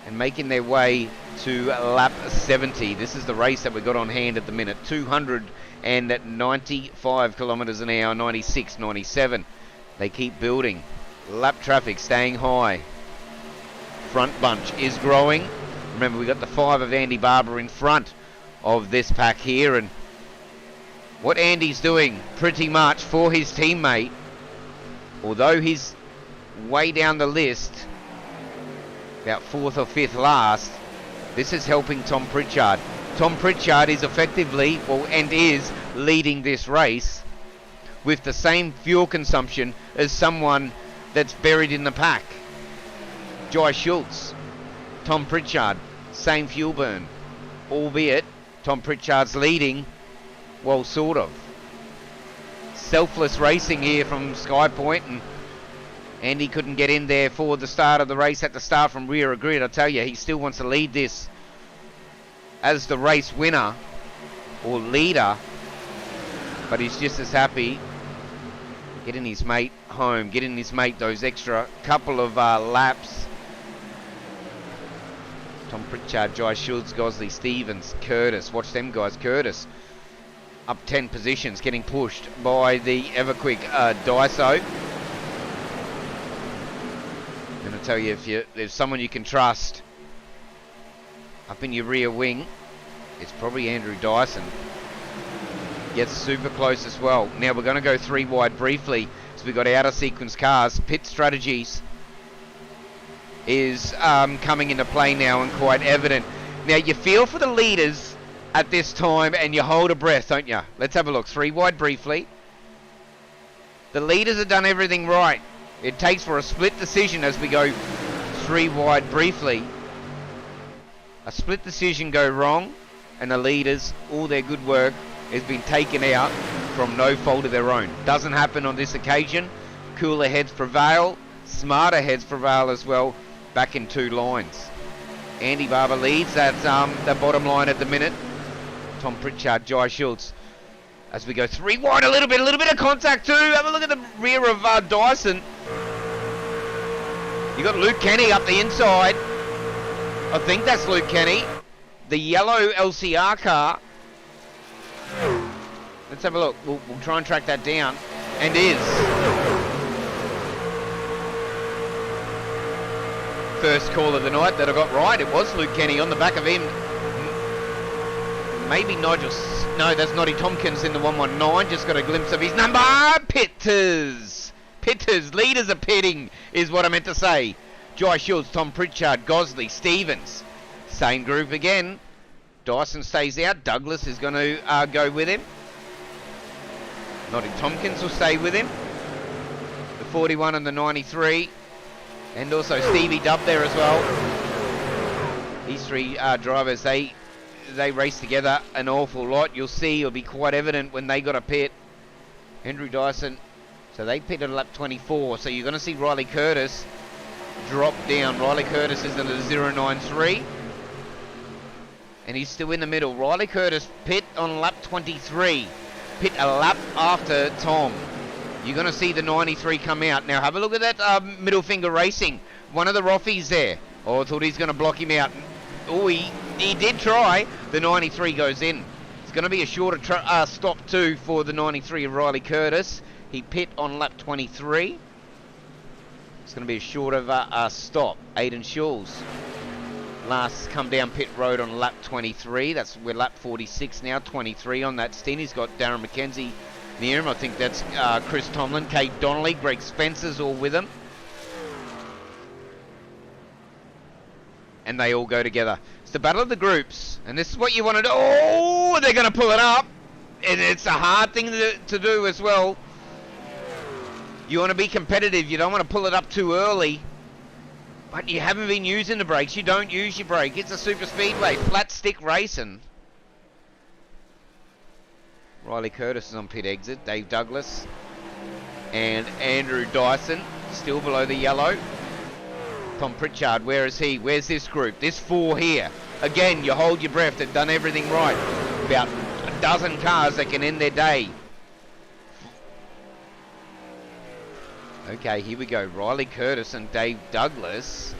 and making their way to lap 70. This is the race that we got on hand at the minute. 295 kilometres an hour, 96, 97. They keep building. Lap traffic staying high. Front bunch is growing. Remember, we got the 5 of Andy Barber in front of this pack here, and what Andy's doing pretty much for his teammate, although he's way down the list, about 4th or 5th last, this is helping Tom Pritchard. Tom Pritchard is effectively, and is leading this race with the same fuel consumption as someone that's buried in the pack. Jai Schultz, Tom Pritchard, same fuel burn, albeit Tom Pritchard's leading, well, sort of. Selfless racing here from Skypoynt, and Andy couldn't get in there for the start of the race, had to start from rear of grid. I tell you, he still wants to lead this as the race winner or leader, but he's just as happy getting his mate home, getting his mate those extra couple of laps. Tom Pritchard, Jai Schultz, Gosley, Stevens, Curtis. Watch them guys. Curtis up 10 positions, getting pushed by the ever-quick Daiso. I'm going to tell you, if there's someone you can trust up in your rear wing, it's probably Andrew Dyson. Gets super close as well. Now we're going to go 3 wide briefly, so we've got out-of-sequence cars. Pit strategies is coming into play now and quite evident. Now you feel for the leaders at this time and you hold a breath, don't you? Let's have a look. 3 wide briefly. The leaders have done everything right. It takes for a split decision as we go 3 wide briefly. A split decision go wrong and the leaders, all their good work has been taken out from no fault of their own. Doesn't happen on this occasion. Cooler heads prevail. Smarter heads prevail as well. Back in 2 lines. Andy Barber leads that the bottom line at the minute. Tom Pritchard, Jai Schultz. As we go 3 wide, a little bit of contact too. Have a look at the rear of Dyson. You got Luke Kenny up the inside. I think that's Luke Kenny. The yellow LCR car. Let's have a look. We'll try and track that down. And is. First call of the night that I got right. It was Luke Kenny. On the back of him, maybe Nigel. No, that's Noddy Tompkins in the 119. Just got a glimpse of his number. Pitters. Leaders are pitting is what I meant to say. Jai Schultz, Tom Pritchard, Gosley, Stevens. Same group again. Dyson stays out. Douglas is going to go with him. Noddy Tompkins will stay with him. The 41 and the 93. And also Stevie Dubb there as well. These 3 drivers, they race together an awful lot. You'll see, it'll be quite evident when they got a pit. Andrew Dyson, so they pitted at lap 24. So you're going to see Riley Curtis drop down. Riley Curtis is in the 093. And he's still in the middle. Riley Curtis pit on lap 23. Pit a lap after Tom. You're going to see the 93 come out. Now, have a look at that middle finger racing. One of the Roffies there. Oh, I thought he's going to block him out. Oh, he did try. The 93 goes in. It's going to be a shorter stop, too, for the 93 of Riley Curtis. He pit on lap 23. It's going to be a shorter stop. Aidan Schulz. Last come down pit road on lap 23. We're lap 46 now. 23 on that stint. He's got Darren McKenzie near him. I think that's Chris Tomlin, Kate Donnelly, Greg Spencer's all with him. And they all go together. It's the battle of the groups. And this is what you want to do. Oh, they're going to pull it up. And it's a hard thing to do as well. You want to be competitive. You don't want to pull it up too early. But you haven't been using the brakes. You don't use your brake. It's a super speedway. Flat stick racing. Riley Curtis is on pit exit. Dave Douglas and Andrew Dyson still below the yellow. Tom Pritchard, where is he? Where's this group? This 4 here. Again, you hold your breath. They've done everything right. About a dozen cars that can end their day. Okay, here we go. Riley Curtis and Dave Douglas.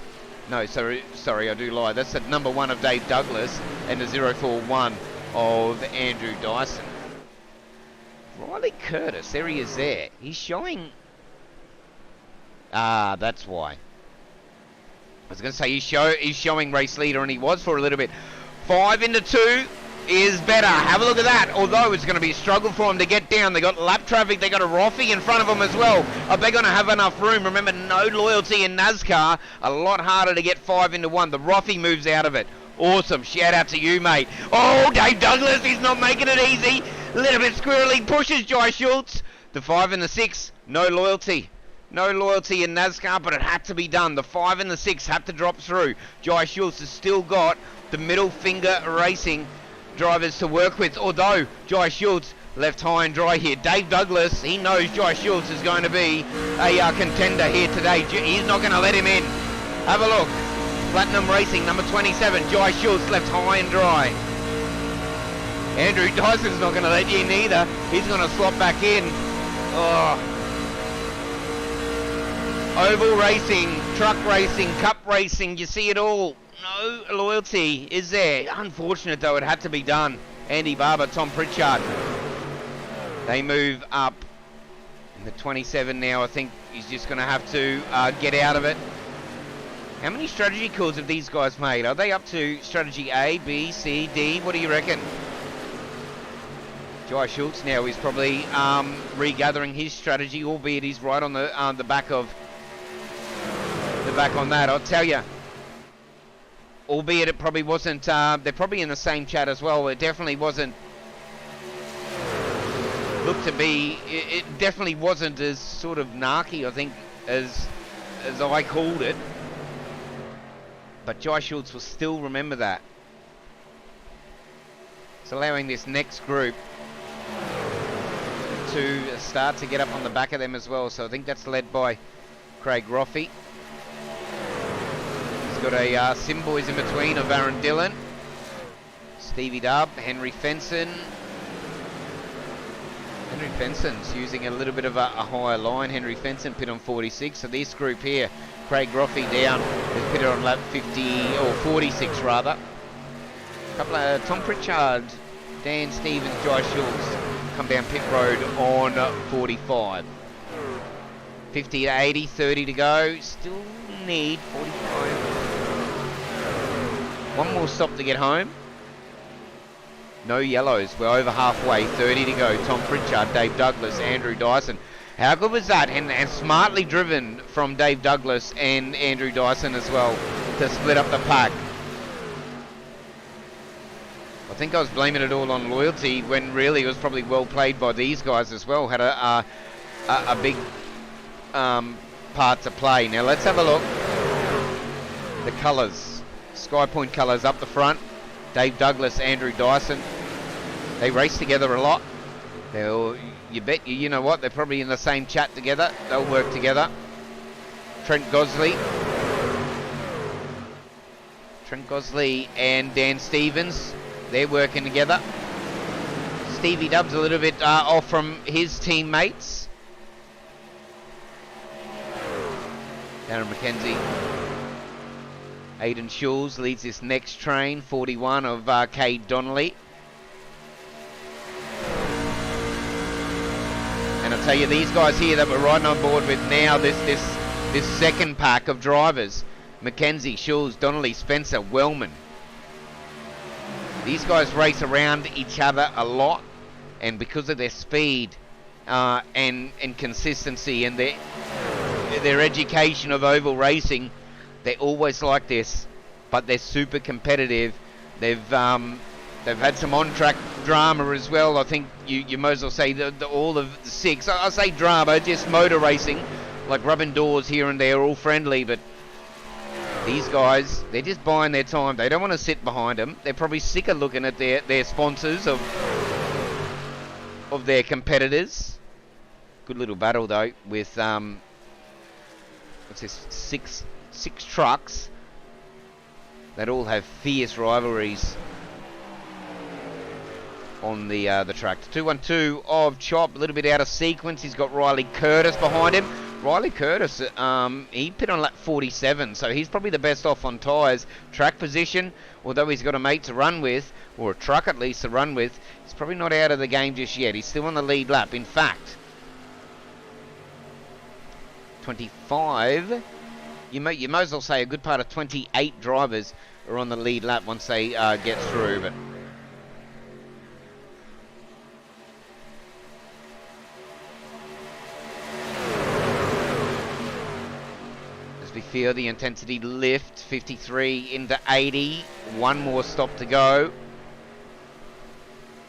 No, sorry, I do lie. That's the number 1 of Dave Douglas and the 041 of Andrew Dyson. Riley Curtis, there he is there. He's showing... Ah, that's why. I was going to say he's showing race leader, and he was for a little bit. 5 into 2 is better. Have a look at that. Although it's going to be a struggle for him to get down. They got lap traffic. They got a Roffy in front of them as well. Are they going to have enough room? Remember, no loyalty in NASCAR. A lot harder to get 5 into 1. The Roffy moves out of it. Awesome. Shout out to you, mate. Oh, Dave Douglas. He's not making it easy. A little bit squirrely. Pushes Jai Schultz. The 5 and the 6. No loyalty. No loyalty in NASCAR, but it had to be done. The 5 and the 6 had to drop through. Jai Schultz has still got the middle finger racing drivers to work with, although Jai Schultz left high and dry here. Dave Douglas, he knows Jai Schultz is going to be a contender here today. He's not going to let him in. Have a look. Platinum Racing, number 27, Jai Schultz left high and dry. Andrew Dyson's not going to let you in either. He's going to slot back in. Oh. Oval racing, truck racing, cup racing, you see it all. No loyalty is there. Unfortunate though, it had to be done. Andy Barber, Tom Pritchard. They move up. In the 27 now, I think he's just going to have to get out of it. How many strategy calls have these guys made? Are they up to strategy A, B, C, D? What do you reckon? Jai Schultz now is probably regathering his strategy, albeit he's right on the back of on that. I'll tell you, albeit it probably wasn't, they're probably in the same chat as well. It definitely wasn't, looked to be, it definitely wasn't as sort of narky, I think, as I called it. But Jai Schultz will still remember that. It's allowing this next group to start to get up on the back of them as well. So I think that's led by Craig Roffey. Got a Sim Boys in between of Aaron Dillon, Stevie Dubb, Henry Fenson. Henry Fenson's using a little bit of a higher line. Henry Fenson pit on 46. So this group here, Craig Roffey down, is pitted on lap 50 or 46 rather. Couple of Tom Pritchard, Dan Stevens, Jai Schultz come down pit road on 45. 50 to 80, 30 to go. Still need 45. One more stop to get home. No yellows. We're over halfway. 30 to go. Tom Pritchard, Dave Douglas, Andrew Dyson. How good was that? And smartly driven from Dave Douglas and Andrew Dyson as well to split up the pack. I think I was blaming it all on loyalty when really it was probably well played by these guys as well. Had a big part to play. Now let's have a look. The colours. Skypoynt colours up the front. Dave Douglas, Andrew Dyson. They race together a lot. You bet you know what? They're probably in the same chat together. They'll work together. Trent Gosley and Dan Stevens. They're working together. Stevie Dubb's a little bit off from his teammates. Darren McKenzie. Aidan Schulz leads this next train, 41 of Cade Donnelly. And I'll tell you, these guys here that we're riding on board with now, this second pack of drivers, McKenzie, Schulz, Donnelly, Spencer, Wellman. These guys race around each other a lot, and because of their speed and consistency and their education of oval racing, they're always like this, but they're super competitive. They've had some on-track drama as well. I think you might as well say all of the six. I say drama, just motor racing, like rubbing doors here and there, all friendly. But these guys, they're just buying their time. They don't want to sit behind them. They're probably sick of looking at their sponsors of their competitors. Good little battle though with what's this, six trucks that all have fierce rivalries on the track. 212 of Chop, a little bit out of sequence. He's got Riley Curtis behind him. Riley Curtis, he pit on lap 47, so he's probably the best off on tyres. Track position, although he's got a mate to run with, or a truck at least to run with, he's probably not out of the game just yet. He's still on the lead lap. In fact, 25, you might as well say a good part of 28 drivers are on the lead lap once they get through. But as we feel the intensity lift, 53 into 80, one more stop to go.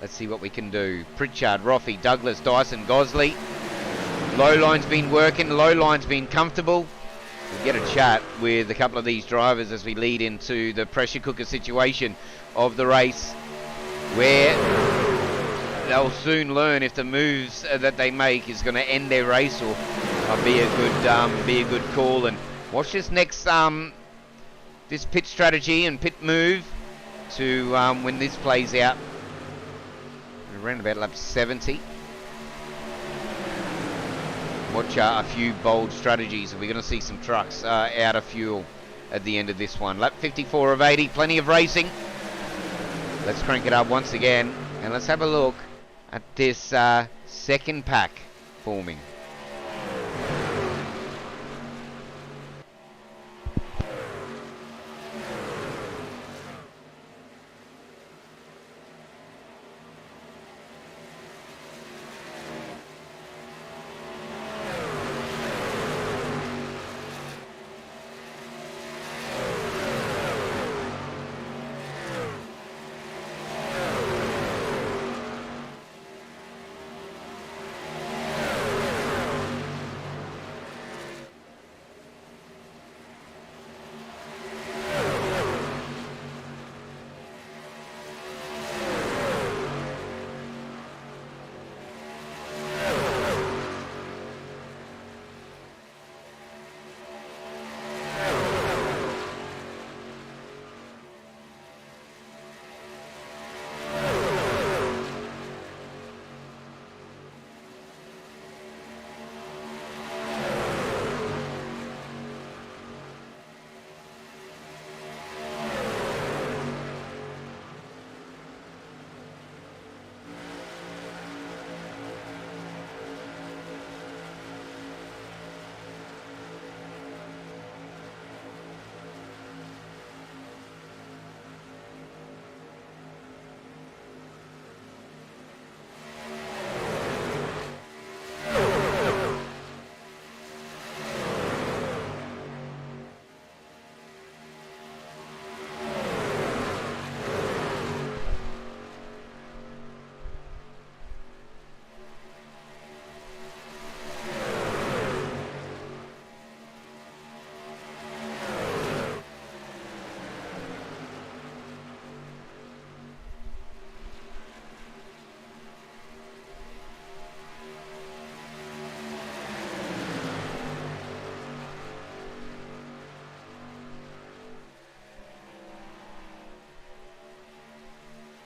Let's see what we can do. Pritchard, Roffey, Douglas, Dyson, Gosley. Low line's been working, low line's been comfortable. We'll get a chat with a couple of these drivers as we lead into the pressure cooker situation of the race, where they'll soon learn if the moves that they make is going to end their race or be a good call. And watch this next this pit strategy and pit move to when this plays out around about lap 70. Watch a few bold strategies. We're going to see some trucks out of fuel at the end of this one. Lap 54 of 80, plenty of racing. Let's crank it up once again, and let's have a look at this second pack forming.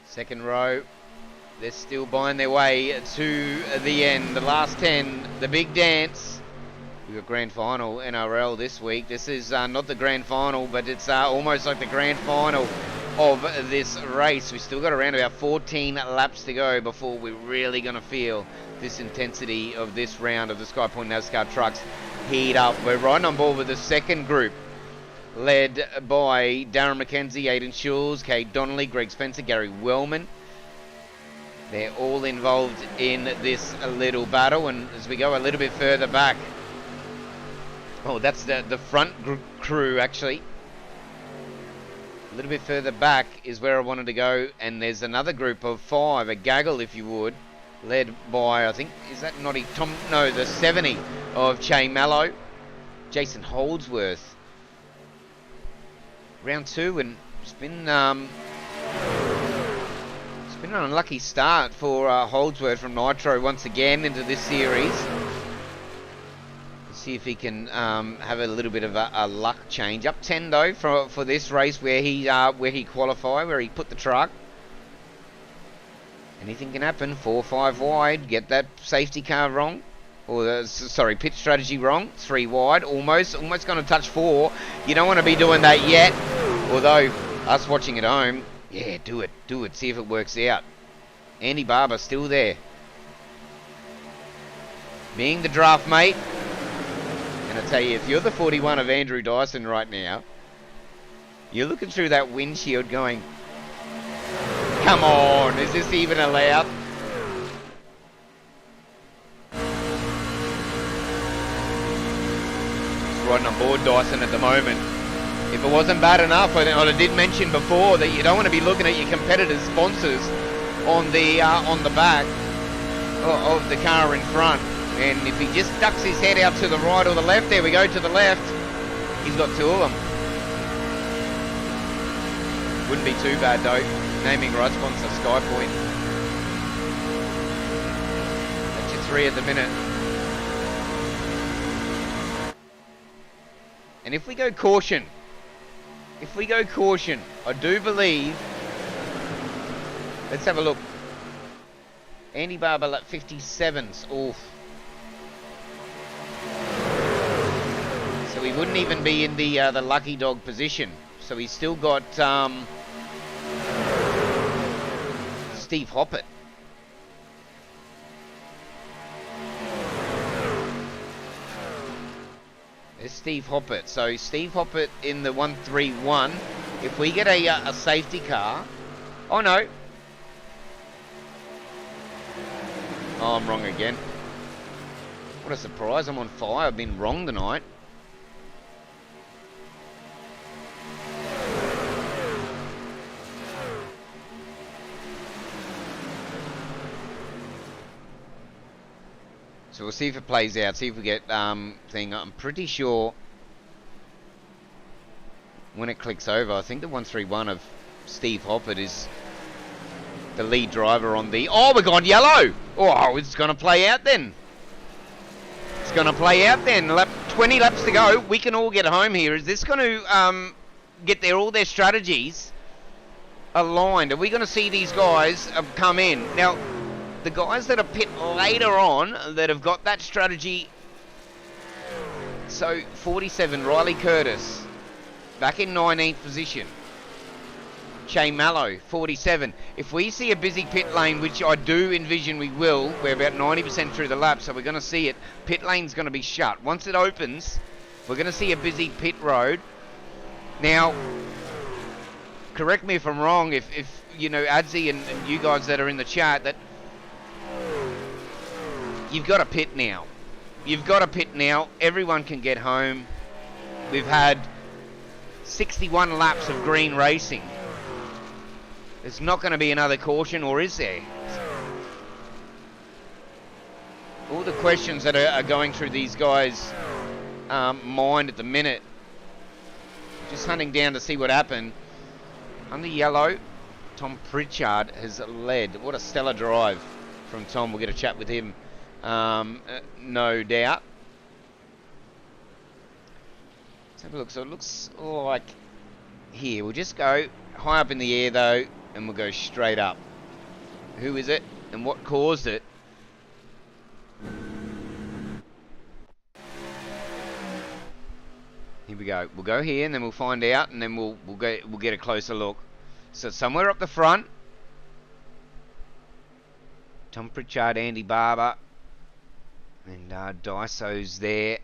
Second row, they're still buying their way to the end. The last 10, the big dance. We've got grand final NRL this week. This is not the grand final, but it's almost like the grand final of this race. We've still got around about 14 laps to go before we're really going to feel this intensity of this round of the Skypoynt NASCAR Trucks heat up. We're right on board with the second group, led by Darren McKenzie, Aidan Schulz, Kate Donnelly, Greg Spencer, Gary Wellman. They're all involved in this little battle, and as we go a little bit further back, oh, that's the front crew actually. A little bit further back is where I wanted to go, and there's another group of 5, a gaggle if you would, led by, I think, is that Noddy Tom? No, the 70 of Che Mallow, Jason Holdsworth. Round 2, and it's been an unlucky start for Holdsworth from Nitro once again into this series. Let's see if he can have a little bit of a luck change. Up 10 though for this race where he qualified, where he put the truck. Anything can happen. 4-5 wide. Get that safety car wrong. Or, sorry, pit strategy wrong. 3 wide, almost going to touch 4. You don't want to be doing that yet. Although, us watching at home, yeah, do it, see if it works out. Andy Barber still there. Being the draft mate. And I tell you, if you're the 41 of Andrew Dyson right now, you're looking through that windshield going, come on, is this even allowed? Riding on board Dyson at the moment. If it wasn't bad enough, I did mention before that you don't want to be looking at your competitors' sponsors on the back of the car in front. And if he just ducks his head out to the right or the left, there we go, to the left, he's got 2 of them. Wouldn't be too bad though. Naming right sponsor, Skypoynt. That's your 3 at the minute. And if we go caution, I do believe, let's have a look. Andy Barber lap 57s, oof. So he wouldn't even be in the lucky dog position. So he's still got Steve Hoppett. There's Steve Hoppett. So Steve Hoppett in the 131. If we get a safety car, oh no. Oh, I'm wrong again. What a surprise! I'm on fire. I've been wrong tonight. So we'll see if it plays out, see if we get thing. I'm pretty sure when it clicks over, I think the 131 of Steve Hoppett is the lead driver on the... Oh, we're gone yellow! Oh, it's going to play out then. It's going to play out then. 20 laps to go. We can all get home here. Is this going to get all their strategies aligned? Are we going to see these guys come in? Now, the guys that are pit later on that have got that strategy. So 47, Riley Curtis, back in 19th position. Shay Mallow, 47. If we see a busy pit lane, which I do envision we will, we're about 90% through the lap, so we're going to see it. Pit lane's going to be shut. Once it opens, we're going to see a busy pit road. Now, correct me if I'm wrong, if you know, Adzi and you guys that are in the chat, that you've got a pit now. You've got a pit now. Everyone can get home. We've had 61 laps of green racing. There's not going to be another caution, or is there? All the questions that are going through these guys' mind at the minute. Just hunting down to see what happened. Under yellow, Tom Pritchard has led. What a stellar drive from Tom. We'll get a chat with him. No doubt. Let's have a look. So it looks like here. We'll just go high up in the air though, and we'll go straight up. Who is it and what caused it? Here we go. We'll go here and then we'll find out, and then we'll get a closer look. So somewhere up the front, Tom Pritchard, Andy Barber, and Daiso's there.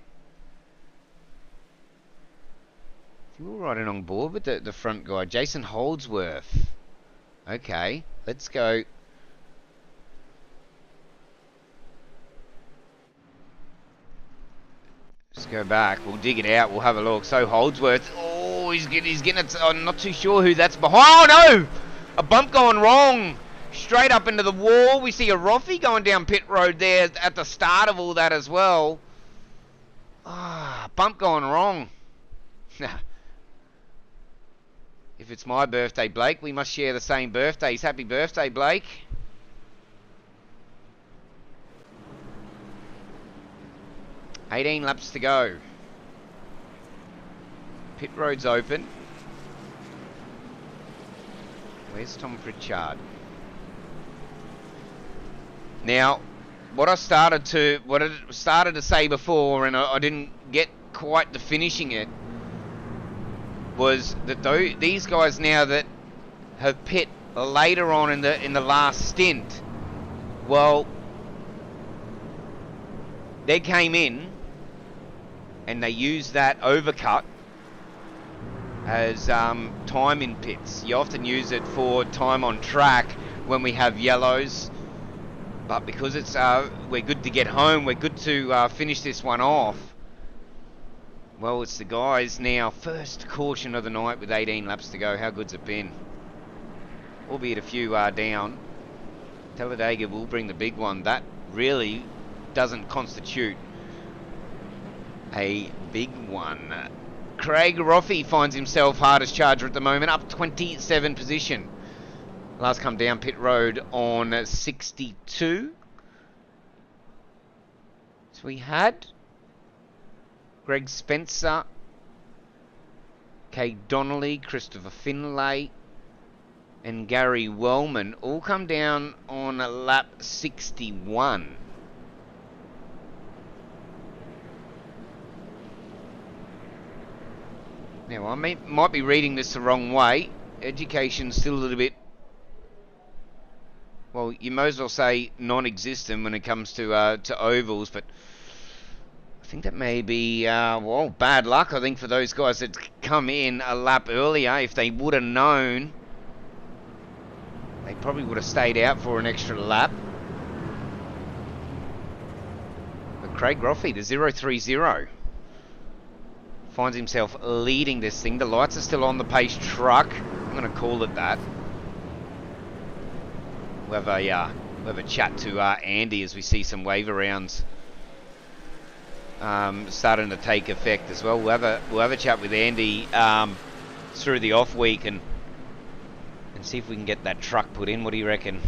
You were riding on board with the front guy, Jason Holdsworth. Okay, let's go. Let's go back. We'll dig it out. We'll have a look. So Holdsworth. Oh, he's getting it. I'm not too sure who that's behind. Oh no! A bump going wrong. Straight up into the wall. We see a Roffy going down pit road there at the start of all that as well. Ah, bump going wrong. If it's my birthday, Blake, we must share the same birthdays. Happy birthday, Blake. $18 laps to go. Pit road's open. Where's Tom Pritchard? Now, what I started to say before, and I didn't get quite to finishing it, was that these guys now that have pit later on in the last stint, well, they came in and they used that overcut as time in pits. You often use it for time on track when we have yellows, but because it's we're good to get home, we're good to finish this one off. Well, it's the guys now. First caution of the night with 18 laps to go. How good's it been? Albeit a few down. Talladega will bring the big one. That really doesn't constitute a big one. Craig Roffey finds himself hardest charger at the moment, up 27 position. Last come down pit road on 62. So we had Greg Spencer, Kay Donnelly, Christopher Finlay, and Gary Wellman all come down on lap 61. Now, I might be reading this the wrong way. Education's still a little bit, well, you might as well say non-existent when it comes to ovals, but I think that may be, well, bad luck, I think, for those guys that come in a lap earlier. If they would have known, they probably would have stayed out for an extra lap. But Craig Roffey, the 030, finds himself leading this thing. The lights are still on the pace truck. I'm going to call it that. We'll have a chat to Andy as we see some waiver rounds starting to take effect as well. We'll have a chat with Andy through the off week and see if we can get that truck put in. What do you reckon?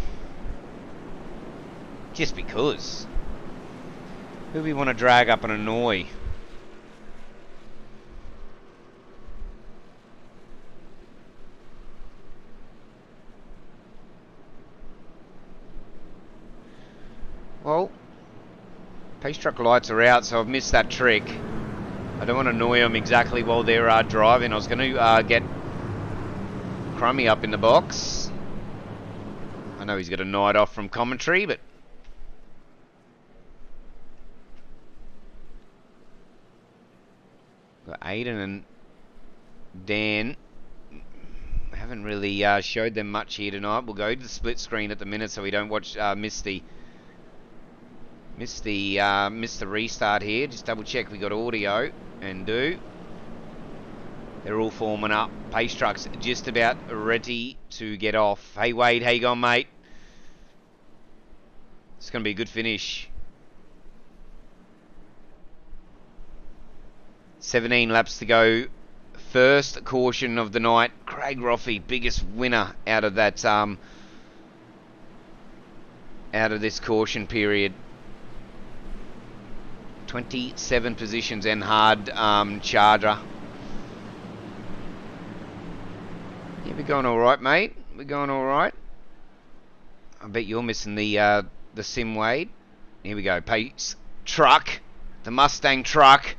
Just because. Who do we want to drag up and annoy? Well, pace truck lights are out, so I've missed that trick. I don't want to annoy them exactly while they're driving. I was going to get Crummy up in the box. I know he's got a night off from commentary, but got Aiden and Dan. Haven't really showed them much here tonight. We'll go to the split screen at the minute so we don't miss the restart here. Just double check we got audio, and do. They're all forming up. Pace trucks just about ready to get off. Hey Wade, how you going, mate? It's going to be a good finish. 17 laps to go. First caution of the night. Craig Roffey, biggest winner out of that out of this caution period. 27 positions and hard charger. Yeah, we're going all right, mate. We're going all right. I bet you're missing the sim, Wade. Here we go. Pace truck, the Mustang truck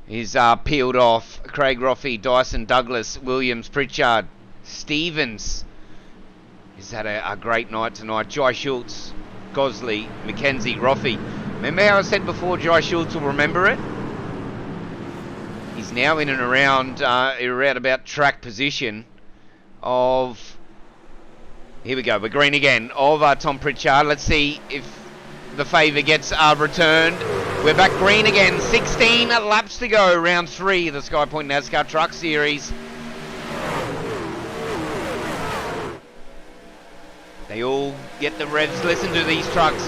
is peeled off. Craig Roffey, Dyson, Douglas, Williams, Pritchard, Stevens. Is that a great night tonight? Jai Schultz, Gosley, McKenzie, Roffey. Remember how I said before Jai Schultz will remember it? He's now in and around about track position of, here we go, we're green again, of Tom Pritchard. Let's see if the favour gets returned. We're back green again. 16 laps to go, round 3 of the Skypoynt NASCAR Truck Series. They all get the revs. Listen to these trucks.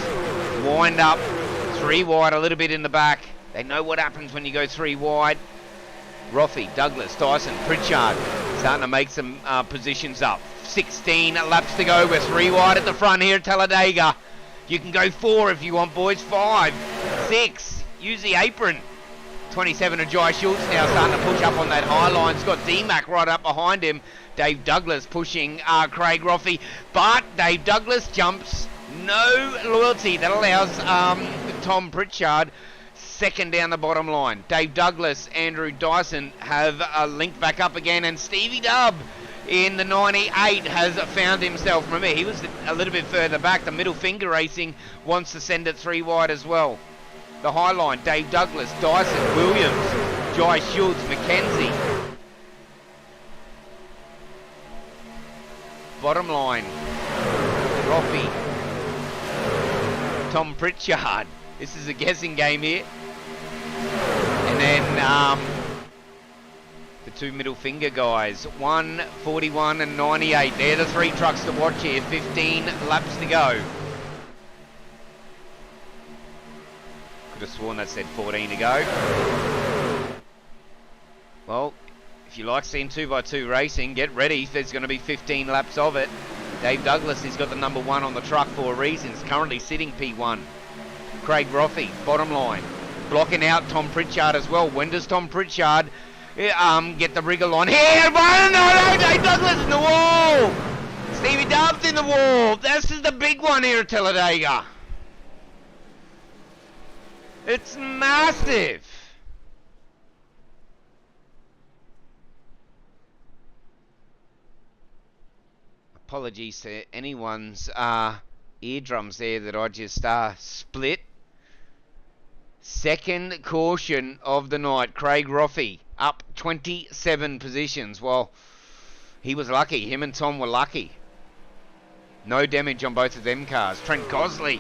Wind up. 3 wide, a little bit in the back. They know what happens when you go 3 wide. Roffey, Douglas, Dyson, Pritchard starting to make some positions up. 16 laps to go. We're 3 wide at the front here at Talladega. You can go 4 if you want, boys. 5, 6. Use the apron. 27 of Jai Schultz now starting to push up on that high line. Scott D-Mac right up behind him. Dave Douglas pushing Craig Roffey. But Dave Douglas jumps No loyalty. That allows Tom Pritchard second down the bottom line. Dave Douglas, Andrew Dyson have linked back up again, and Stevie Dubb in the 98 has found himself. Remember, he was a little bit further back. The middle finger racing wants to send it 3 wide as well. The high line, Dave Douglas, Dyson, Williams, Jai Schultz, McKenzie. Bottom line, Roffey, Tom Pritchard. This is a guessing game here. And then the 2 middle finger guys, 141 and 98. They're the 3 trucks to watch here. 15 laps to go. Could have sworn that said 14 to go. Well, if you like seeing 2x2 racing, get ready. There's going to be 15 laps of it. Dave Douglas has got the number 1 on the truck for a reason. He's currently sitting P1. Craig Roffey, bottom line. Blocking out Tom Pritchard as well. When does Tom Pritchard get the wriggle on? Here! No, Dave Douglas in the wall! Stevie Dubb's in the wall. This is the big one here at Talladega. It's massive. Apologies to anyone's eardrums there that I just split. Second caution of the night. Craig Roffey up 27 positions. Well, he was lucky. Him and Tom were lucky. No damage on both of them cars. Trent Gosley.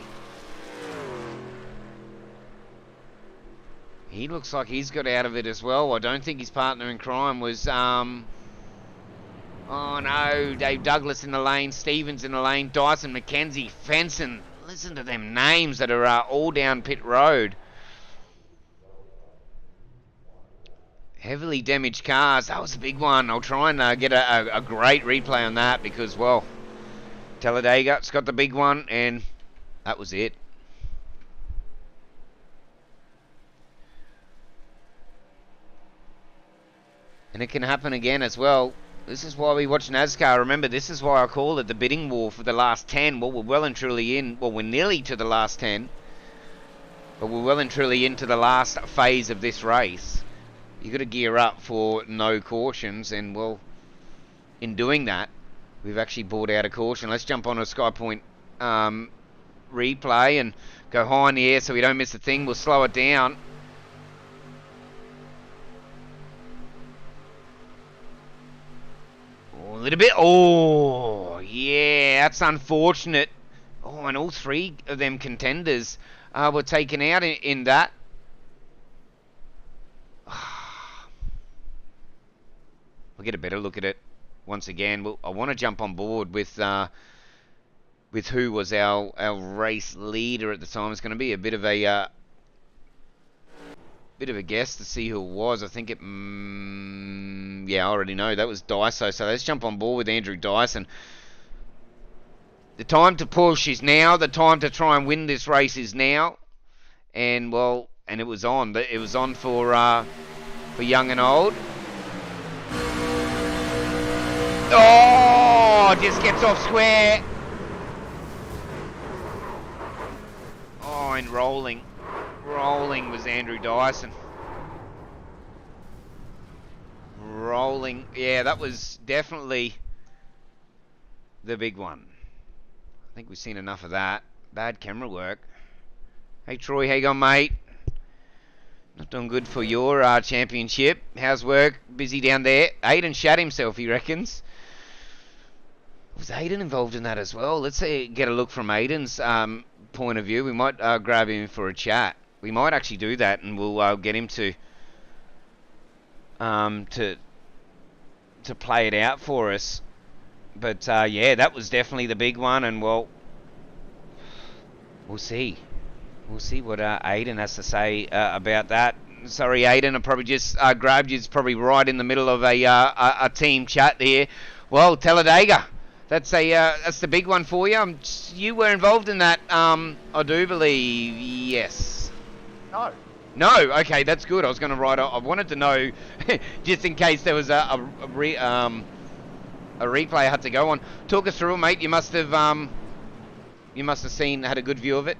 He looks like he's got out of it as well. I don't think his partner in crime was... Oh no, Dave Douglas in the lane, Stevens in the lane, Dyson, McKenzie, Fenson. Listen to them names that are all down pit road. Heavily damaged cars. That was a big one. I'll try and get a great replay on that because, well, Talladega's got the big one and that was it. And it can happen again as well. This is why we watch NASCAR. Remember, this is why I call it the bidding war for the last 10. Well, we're well and truly in. Well, we're nearly to the last 10. But we're well and truly into the last phase of this race. You've got to gear up for no cautions. And, well, in doing that, we've actually brought out a caution. Let's jump on a Skypoynt replay and go high in the air so we don't miss a thing. We'll slow it down. A little bit. Oh, yeah, that's unfortunate. Oh, and all 3 of them contenders were taken out in that. We'll get a better look at it once again. Well, I want to jump on board with who was our race leader at the time. It's going to be a bit of a guess to see who it was. I think it... yeah, I already know. That was Dyso. So let's jump on board with Andrew Dyson. The time to push is now. The time to try and win this race is now. And, well, and it was on. It was on for young and old. Oh, just gets off square. Oh, and rolling. Rolling was Andrew Dyson. Rolling. Yeah, that was definitely the big one. I think we've seen enough of that. Bad camera work. Hey, Troy, how you going, mate? Not doing good for your championship. How's work? Busy down there. Aiden shat himself, he reckons. Was Aiden involved in that as well? Let's get a look from Aiden's point of view. We might grab him for a chat. We might actually do that, and we'll get him to play it out for us. But yeah, that was definitely the big one, and well, we'll see. We'll see what Aiden has to say about that. Sorry, Aiden, I probably just grabbed you. It's probably right in the middle of a team chat there. Well, Talladega. That's the big one for you. You were involved in that, I do believe. Yes. No. No. Okay, that's good. I was going to write. I wanted to know, just in case there was a replay I had to go on. Talk us through it, mate. You must have You must have had a good view of it.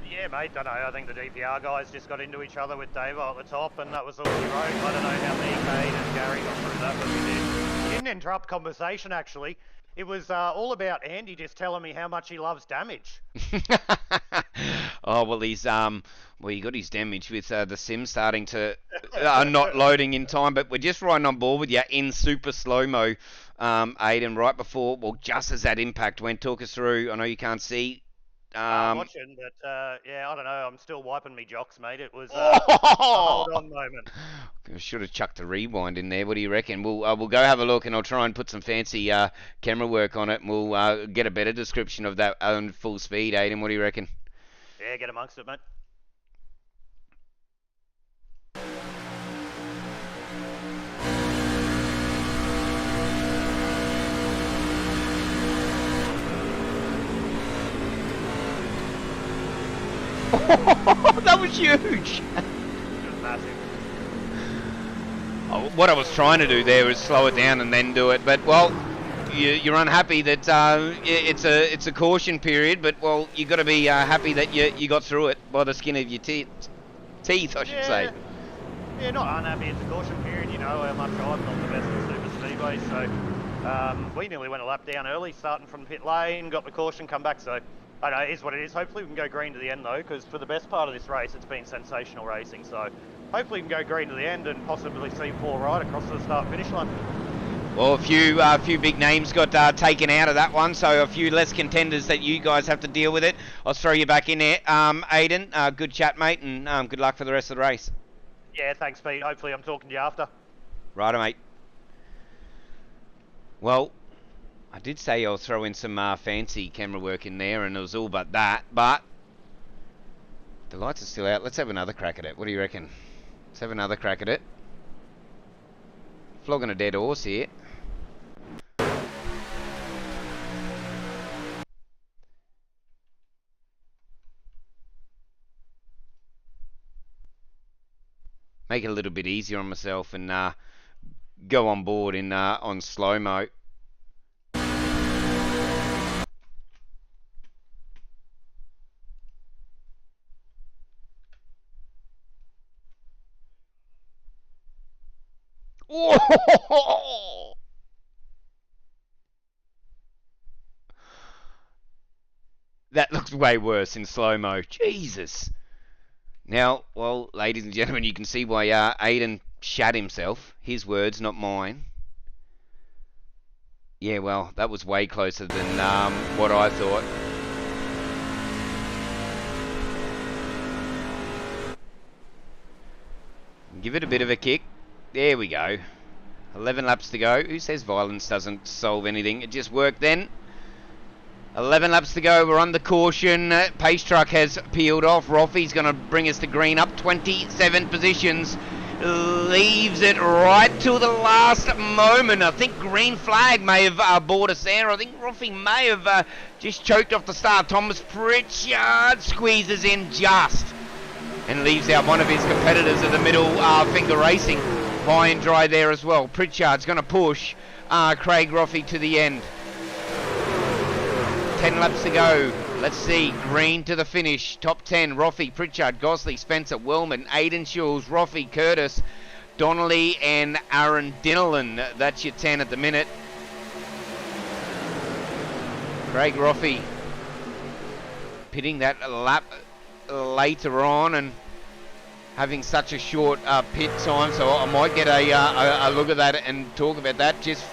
Yeah, mate, don't know. I think the DPR guys just got into each other with Dave at the top, and that was all he wrote. I don't know how me, Kate, and Gary got through that, but we did. He didn't interrupt conversation, actually. It was all about Andy just telling me how much he loves damage. Oh, well, you got his damage with the sim starting to not loading in time, but we're just right on board with you in super slow-mo, Aiden, right before, well, just as that impact went. Talk us through. I know you can't see. I'm watching, but yeah, I don't know. I'm still wiping me jocks, mate. It was a hold-on moment. I should have chucked a rewind in there. What do you reckon? We'll go have a look, and I'll try and put some fancy camera work on it, and we'll get a better description of that on full speed. Aiden, what do you reckon? Yeah, get amongst it, mate. That was huge. It was massive. Oh, what I was trying to do there was slow it down and then do it, but well, you're unhappy that it's a caution period, but well, you got to be happy that you got through it by the skin of your teeth, I should say. Yeah, not unhappy it's a caution period. You know how much I'm not the best at Superspeedway, so we nearly went a lap down early, starting from pit lane, got the caution, come back. So I know it is what it is. Hopefully we can go green to the end though, because for the best part of this race, it's been sensational racing. So hopefully we can go green to the end and possibly see 4 right across the start-finish line. Well, a few big names got taken out of that one, so a few less contenders that you guys have to deal with it. I'll throw you back in there, Aiden. Good chat, mate, and good luck for the rest of the race. Yeah, thanks, Pete. Hopefully I'm talking to you after. Righto, mate. Well, I did say I'll throw in some fancy camera work in there, and it was all but that, but the lights are still out. Let's have another crack at it. What do you reckon? Let's have another crack at it. Flogging a dead horse here. Make it a little bit easier on myself and go on board in on slow-mo. Oh! That looks way worse in slow-mo. Jesus. Now, well, ladies and gentlemen, you can see why Aiden shat himself. His words, not mine. Yeah, well, that was way closer than what I thought. Give it a bit of a kick. There we go. 11 laps to go. Who says violence doesn't solve anything? It just worked then. 11 laps to go. We're on the caution. Pace truck has peeled off. Roffy's going to bring us to green up 27 positions. Leaves it right till the last moment. I think green flag may have bought us there. I think Roffy may have just choked off the start. Thomas Pritchard squeezes in just and leaves out one of his competitors at the middle, Finger Racing. High and dry there as well. Pritchard's going to push Craig Roffy to the end. 10 laps to go. Let's see. Green to the finish. Top 10. Roffy, Pritchard, Gosley, Spencer, Wellman, Aiden Schulz, Roffy, Curtis, Donnelly, and Aaron Dinellan. That's your 10 at the minute. Craig Roffy pitting that lap later on and having such a short pit time, so I might get a look at that and talk about that just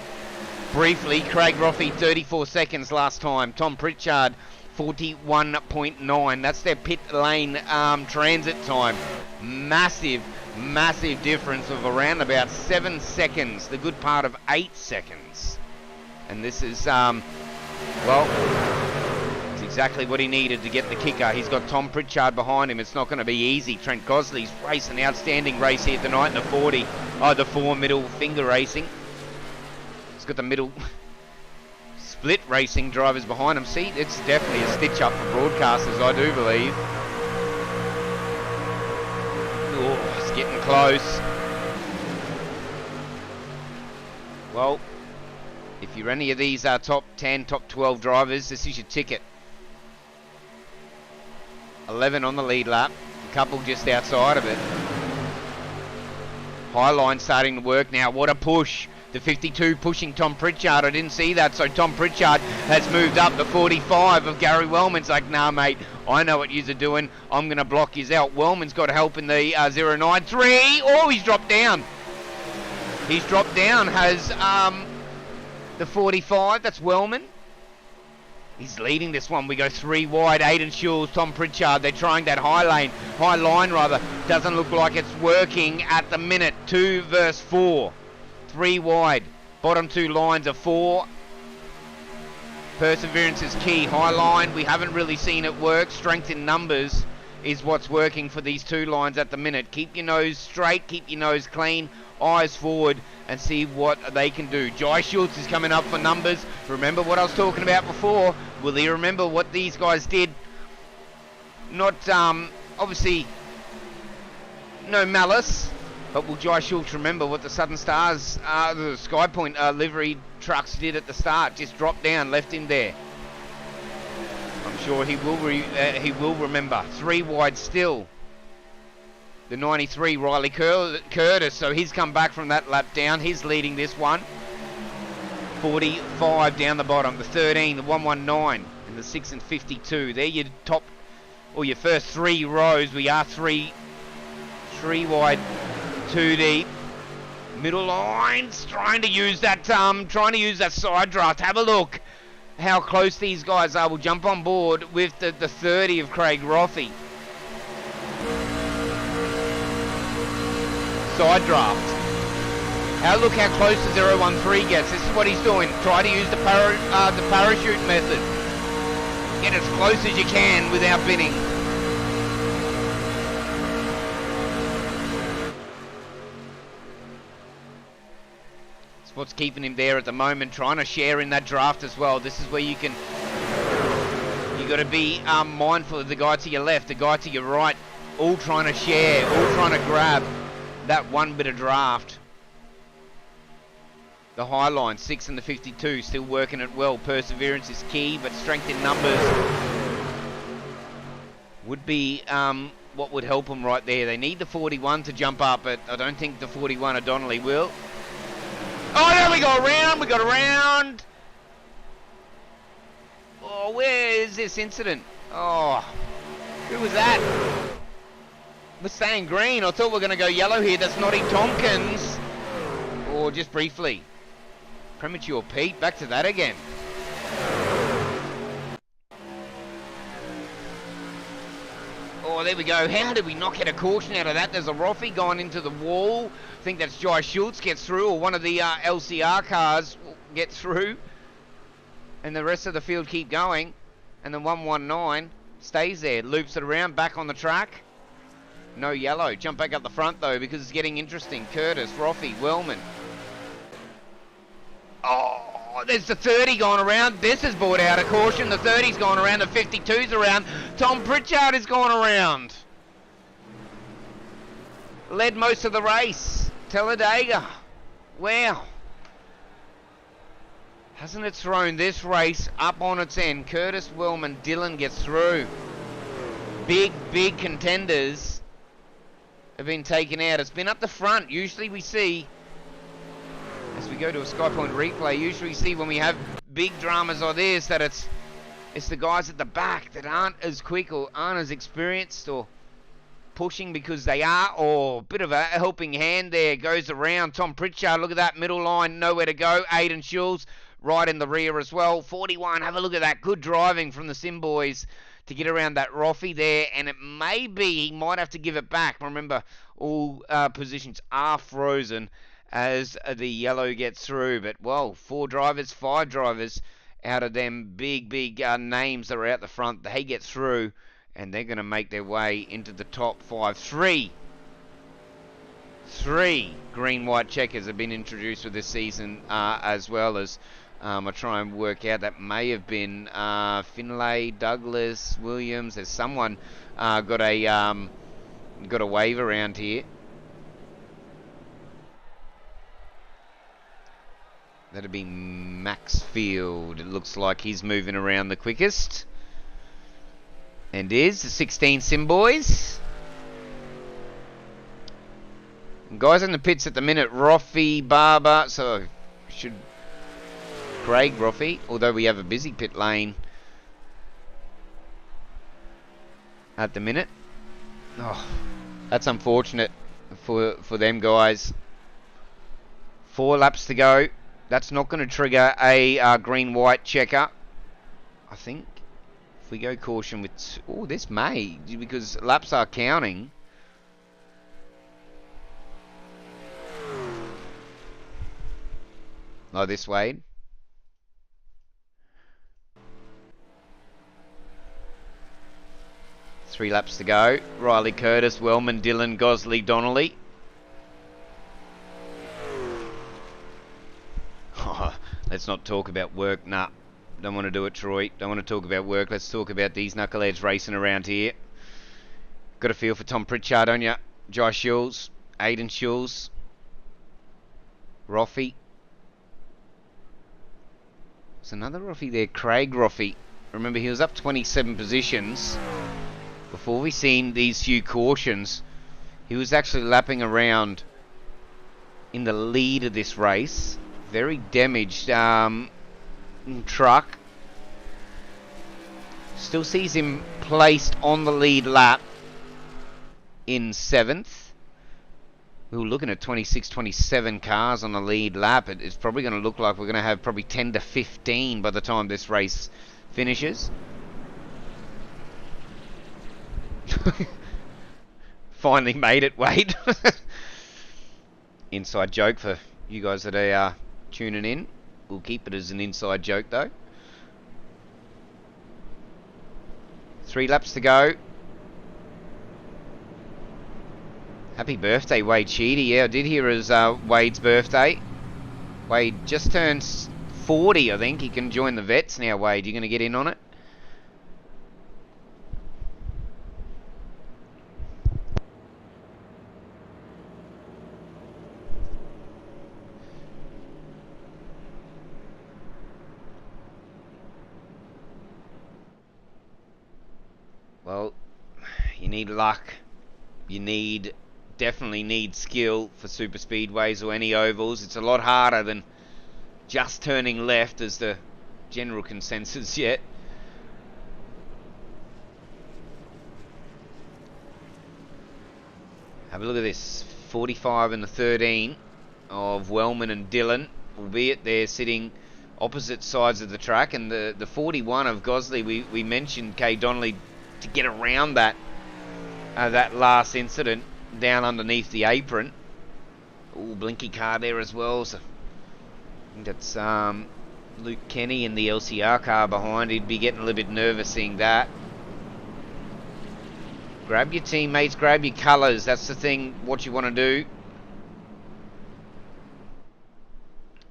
briefly. Craig Roffy 34 seconds last time. Tom Pritchard 41.9. That's their pit lane transit time. Massive difference of around about 7 seconds, the good part of 8 seconds. And this is well, it's exactly what he needed to get the kicker. He's got Tom Pritchard behind him. It's not going to be easy. Trent Gosley's racing an outstanding race here tonight in the 40. The 4 middle Finger Racing. He's got the middle Split Racing drivers behind him. See, it's definitely a stitch up for broadcasters, I do believe. Oh, it's getting close. Well, If you're any of these top 10, top 12 drivers, this is your ticket. 11 on the lead lap, a couple just outside of it. High line starting to work now. What a push. The 52 pushing Tom Pritchard. I didn't see that, so Tom Pritchard has moved up the 45 of Gary Wellman's like, nah, mate, I know what yous are doing. I'm going to block yous out. Wellman's got help in the 093. Oh, he's dropped down. He's dropped down, has the 45. That's Wellman. He's leading this one. We go 3 wide. Aidan Schulz, Tom Pritchard. They're trying that high line rather. Doesn't look like it's working at the minute. 2 versus 4. 3 wide. Bottom 2 lines are 4. Perseverance is key. High line, we haven't really seen it work. Strength in numbers is what's working for these 2 lines at the minute. Keep your nose straight. Keep your nose clean. Eyes forward and see what they can do. Jai Schultz is coming up for numbers. Remember what I was talking about before. Will he remember what these guys did? Not, obviously, no malice, but will Jai Schultz remember what the Southern Stars, the Skypoynt livery trucks did at the start? Just drop down, left in there. I'm sure he will remember. 3 wide still. The 93, Riley Curtis, so he's come back from that lap down. He's leading this one. 45 down the bottom. The 13, the 119, and the 6 and 52. They're your top, or your first 3 rows. We are 3 wide, 2 deep. Middle lines, trying to use that side draft. Have a look how close these guys are. We'll jump on board with the 30 of Craig Roffey. Side draft. Look how close the 013 gets. This is what he's doing. Try to use the parachute method. Get as close as you can without bidding. That's what's keeping him there at the moment. Trying to share in that draft as well. This is where you got to be mindful of the guy to your left, the guy to your right, all trying to share, all trying to grab that one bit of draft. The high line, 6 and the 52, still working it well. Perseverance is key, but strength in numbers would be what would help them right there. They need the 41 to jump up, but I don't think the 41 of Donnelly will. Oh, there we go, around, we got around. Oh, where is this incident? Oh, who was that? We're staying green. I thought we were going to go yellow here. That's Noddy Tompkins. Or just briefly. Premature Pete. Back to that again. Oh, there we go. How did we not get a caution out of that? There's a Roffey going into the wall. I think that's Jai Schultz gets through, or one of the LCR cars gets through. And the rest of the field keep going. And the 119 stays there. Loops it around, back on the track. No yellow. Jump back up the front, though, because it's getting interesting. Curtis, Roffey, Wellman. Oh, there's the 30 going around. This has brought out a caution. The 30's gone around. The 52's around. Tom Pritchard is going around. Led most of the race. Talladega. Wow. Hasn't it thrown this race up on its end? Curtis, Wellman, Dillon gets through. Big contenders have been taken out. It's been up the front. Usually we see, as we go to a Skypoint replay, usually we see when we have big dramas like this that it's the guys at the back that aren't as quick or aren't as experienced or pushing because they are, or a bit of a helping hand there goes around. Tom Pritchard, look at that middle line, nowhere to go. Aidan Schulz right in the rear as well. 41, have a look at that. Good driving from the Sim boys to get around that Roffey there, and it may be he might have to give it back. Remember, all positions are frozen as the yellow gets through, but well, 4 drivers, 5 drivers out of them big names that are out the front, they get through, and they're going to make their way into the top 5. Three green-white checkers have been introduced for this season, as well as I try and work out, that may have been Finlay, Douglas, Williams. There's someone got a wave around here. That'd be Maxfield. It looks like he's moving around the quickest. And is the 16 sim boys. Guys in the pits at the minute, Roffey, Barber, so should Craig Roffey, although we have a busy pit lane at the minute. Oh, that's unfortunate for them guys. 4 laps to go. That's not going to trigger a green-white checker, I think. If we go caution with... Oh, this may, because laps are counting. Like this, Wade. Three laps to go. Riley Curtis, Wellman, Dillon, Gosley, Donnelly. Oh, let's not talk about work. Nah, don't want to do it, Troy. Don't want to talk about work. Let's talk about these knuckleheads racing around here. Got a feel for Tom Pritchard, don't ya? Josh Schulz, Aiden Schulz, Roffey. There's another Roffey there, Craig Roffey. Remember, he was up 27 positions before we seen these few cautions. He was actually lapping around in the lead of this race. Very damaged truck. Still sees him placed on the lead lap in 7th. We were looking at 26, 27 cars on the lead lap. It's probably going to look like we're going to have probably 10 to 15 by the time this race finishes. Finally made it, Wade. Inside joke for you guys that are tuning in. We'll keep it as an inside joke though. 3 laps to go. Happy birthday, Wade Sheedy. Yeah, I did hear it was Wade's birthday. Wade just turns 40, I think. He can join the vets now, Wade. You going to get in on it? Well, you need luck. You definitely need skill for super speedways or any ovals. It's a lot harder than just turning left as the general consensus yet. Have a look at this. 45 and the 13 of Wellman and Dillon, albeit they're sitting opposite sides of the track, and the 41 of Gosley, we mentioned Kay Donnelly to get around that last incident down underneath the apron. Ooh, blinky car there as well. So I think that's Luke Kenny in the LCR car behind. He'd be getting a little bit nervous seeing that. Grab your teammates, grab your colours. That's the thing, what you want to do.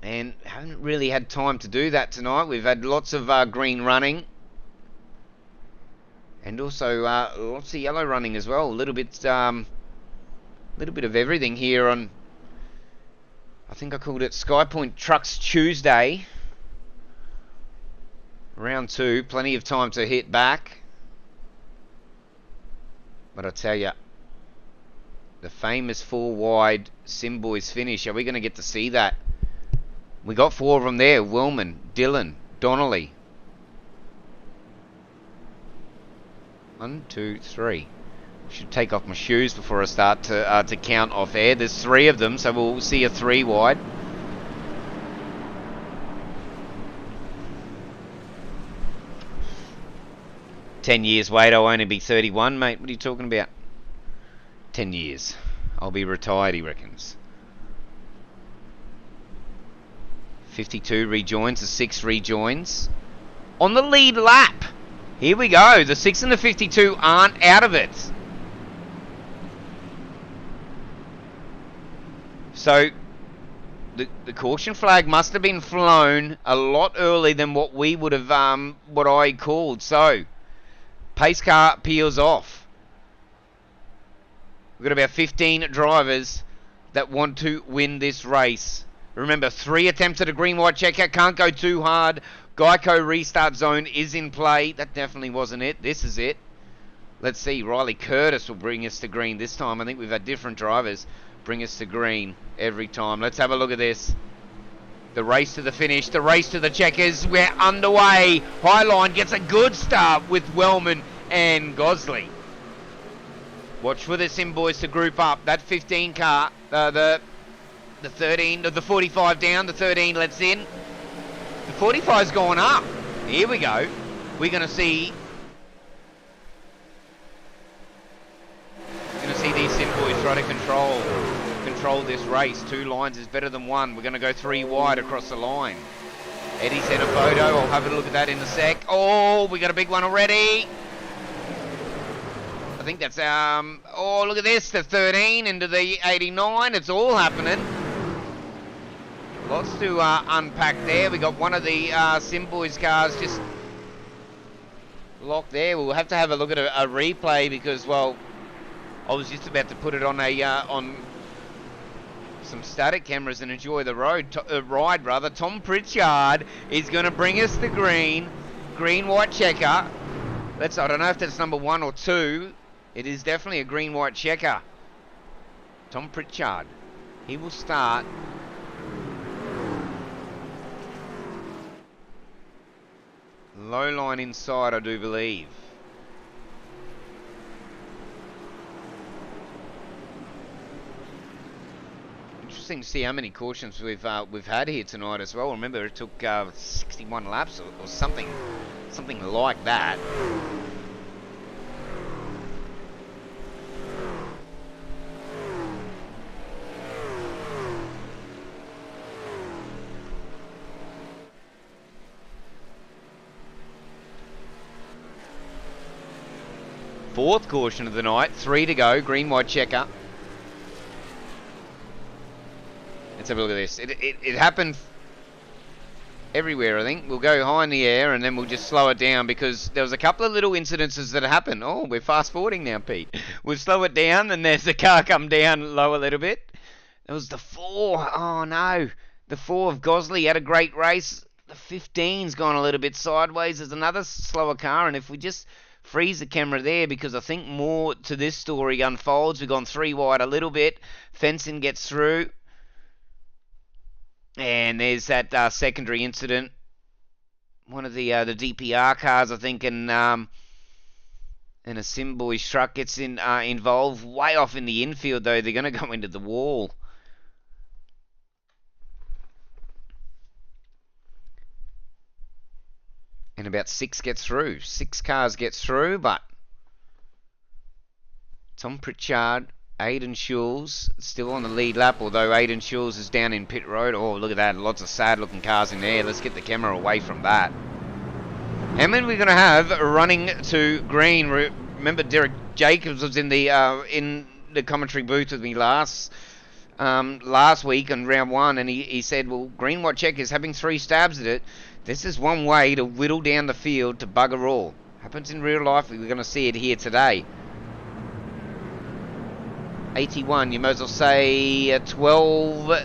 And haven't really had time to do that tonight. We've had lots of green running. And also lots of yellow running as well. A little bit of everything here on, I think I called it Skypoynt Trucks Tuesday. Round 2, plenty of time to hit back. But I tell you, the famous 4 wide Sim Boys finish, are we going to get to see that? We got 4 of them there. Wellman, Dillon, Donnelly. 1, 2, 3. Should take off my shoes before I start to count off air. There's 3 of them, so we'll see a 3 wide. "10 years, Wade, I'll only be 31, mate. What are you talking about? 10 years. I'll be retired," he reckons. 52 rejoins, the 6 rejoins. On the lead lap. Here we go. The 6 and the 52 aren't out of it. So, the caution flag must have been flown a lot earlier than what we would have, what I called. So, pace car peels off. We've got about 15 drivers that want to win this race. Remember, 3 attempts at a green-white checker. Can't go too hard. Geico restart zone is in play. That definitely wasn't it. This is it. Let's see. Riley Curtis will bring us to green this time. I think we've had different drivers bring us to green every time. Let's have a look at this. The race to the finish. The race to the checkers. We're underway. Highline gets a good start with Wellman and Gosley. Watch for the Sim boys to group up. That 15 car, the 13, the 45 down, the 13 lets in. The 45's gone up. Here we go. We're going to see these Sim boys try to control this race. 2 lines is better than 1. We're going to go 3 wide across the line. Eddie sent a photo. I'll have a look at that in a sec. Oh, we got a big one already. I think that's, oh, look at this. The 13 into the 89. It's all happening. Lots to unpack there. We got one of the Sim Boys cars just locked there. We'll have to have a look at a replay because, well, I was just about to put it on on some static cameras and enjoy the ride. Tom Pritchard is going to bring us the green-white checker. I don't know if that's number 1 or 2. It is definitely a green-white checker. Tom Pritchard. He will start. Low line inside, I do believe. Interesting to see how many cautions we've had here tonight as well. Remember, it took 61 laps or something like that. Fourth caution of the night, 3 to go, green-white checker. Let's have a look at this. It happened everywhere, I think. We'll go high in the air and then we'll just slow it down because there was a couple of little incidences that happened. Oh, we're fast-forwarding now, Pete. We'll slow it down and there's the car come down low a little bit. It was the 4. Oh, no. The 4 of Gosley had a great race. The 15's gone a little bit sideways. There's another slower car, and if we just freeze the camera there because I think more to this story unfolds. We've gone 3 wide a little bit. Fenson gets through. And there's that secondary incident. One of the DPR cars, I think, and a Sim Boys truck gets involved. Way off in the infield, though. They're going to go into the wall. And about 6 gets through. 6 cars gets through, but Tom Pritchard, Aidan Schulz still on the lead lap, although Aidan Schulz is down in pit road. Oh, look at that. Lots of sad-looking cars in there. Let's get the camera away from that. How many are we going to have running to green? Remember, Derek Jacobs was in the commentary booth with me last week on round 1, and he said, well, green-white check is having 3 stabs at it. This is one way to whittle down the field to bugger all. Happens in real life. We're going to see it here today. 81, you might as well say 12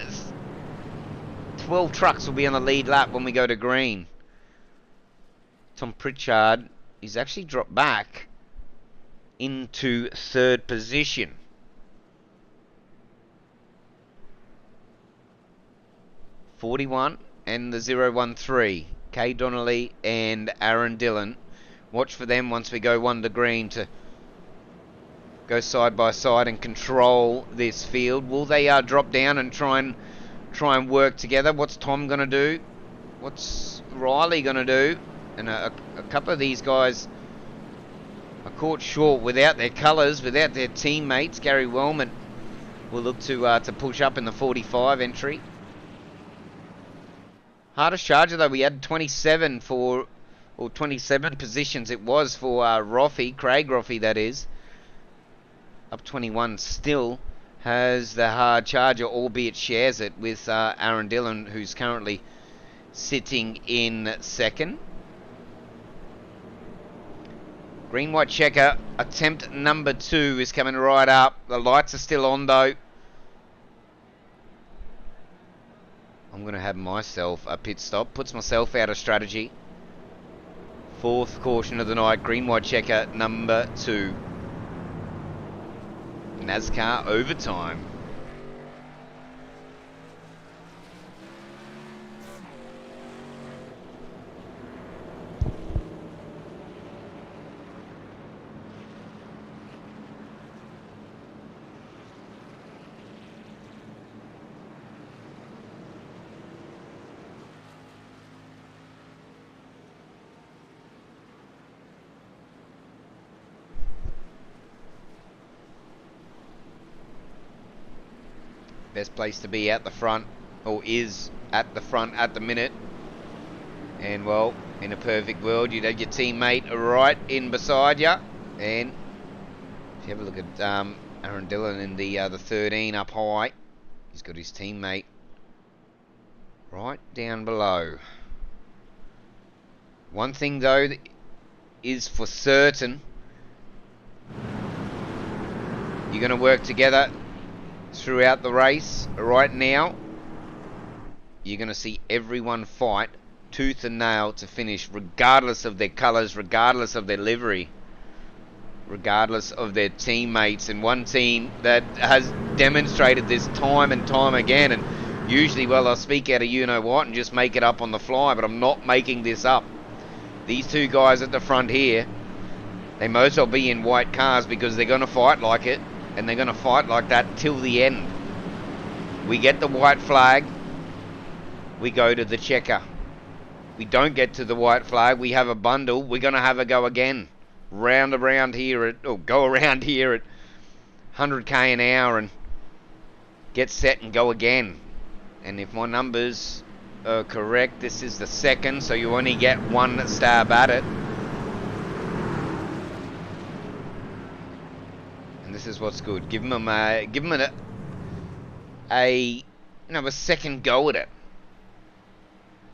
trucks will be on the lead lap when we go to green. Tom Pritchard is actually dropped back into 3rd position. .41 and the 013. Kay Donnelly and Aaron Dillon. Watch for them once we go 1 to green to go side by side and control this field. Will they drop down and try and work together? What's Tom going to do? What's Riley going to do? And a couple of these guys are caught short without their colours, without their teammates. Gary Wellman will look to push up in the 45 entry. Hardest charger though, we had 27 positions it was for Roffey, Craig Roffey that is. Up 21 still has the hard charger, albeit shares it with Aaron Dillon, who's currently sitting in 2nd. Green-white checker, attempt number 2 is coming right up. The lights are still on though. I'm going to have myself a pit stop. Puts myself out of strategy. 4th caution of the night. Green, white checker number 2. NASCAR overtime. Best place to be at the front, or is at the front at the minute. And well, in a perfect world, you'd have your teammate right in beside you. And if you have a look at Aaron Dillon in the 13 up high, he's got his teammate right down below. One thing though that is for certain, you're going to work together throughout the race. Right now, you're going to see everyone fight tooth and nail to finish, regardless of their colours, regardless of their livery, regardless of their teammates. And one team that has demonstrated this time and time again, and usually, well, I'll speak out of you-know-what and just make it up on the fly, but I'm not making this up. These two guys at the front here, they most well be in white cars because they're going to fight like it, and they're going to fight like that till the end. We get the white flag, we go to the checker. We don't get to the white flag, we have a bundle, we're going to have a go again. Round around here at, or go around here at 100k an hour and get set and go again. And if my numbers are correct, this is the 2nd, so you only get 1 stab at it. This is what's good. Give them a second go at it.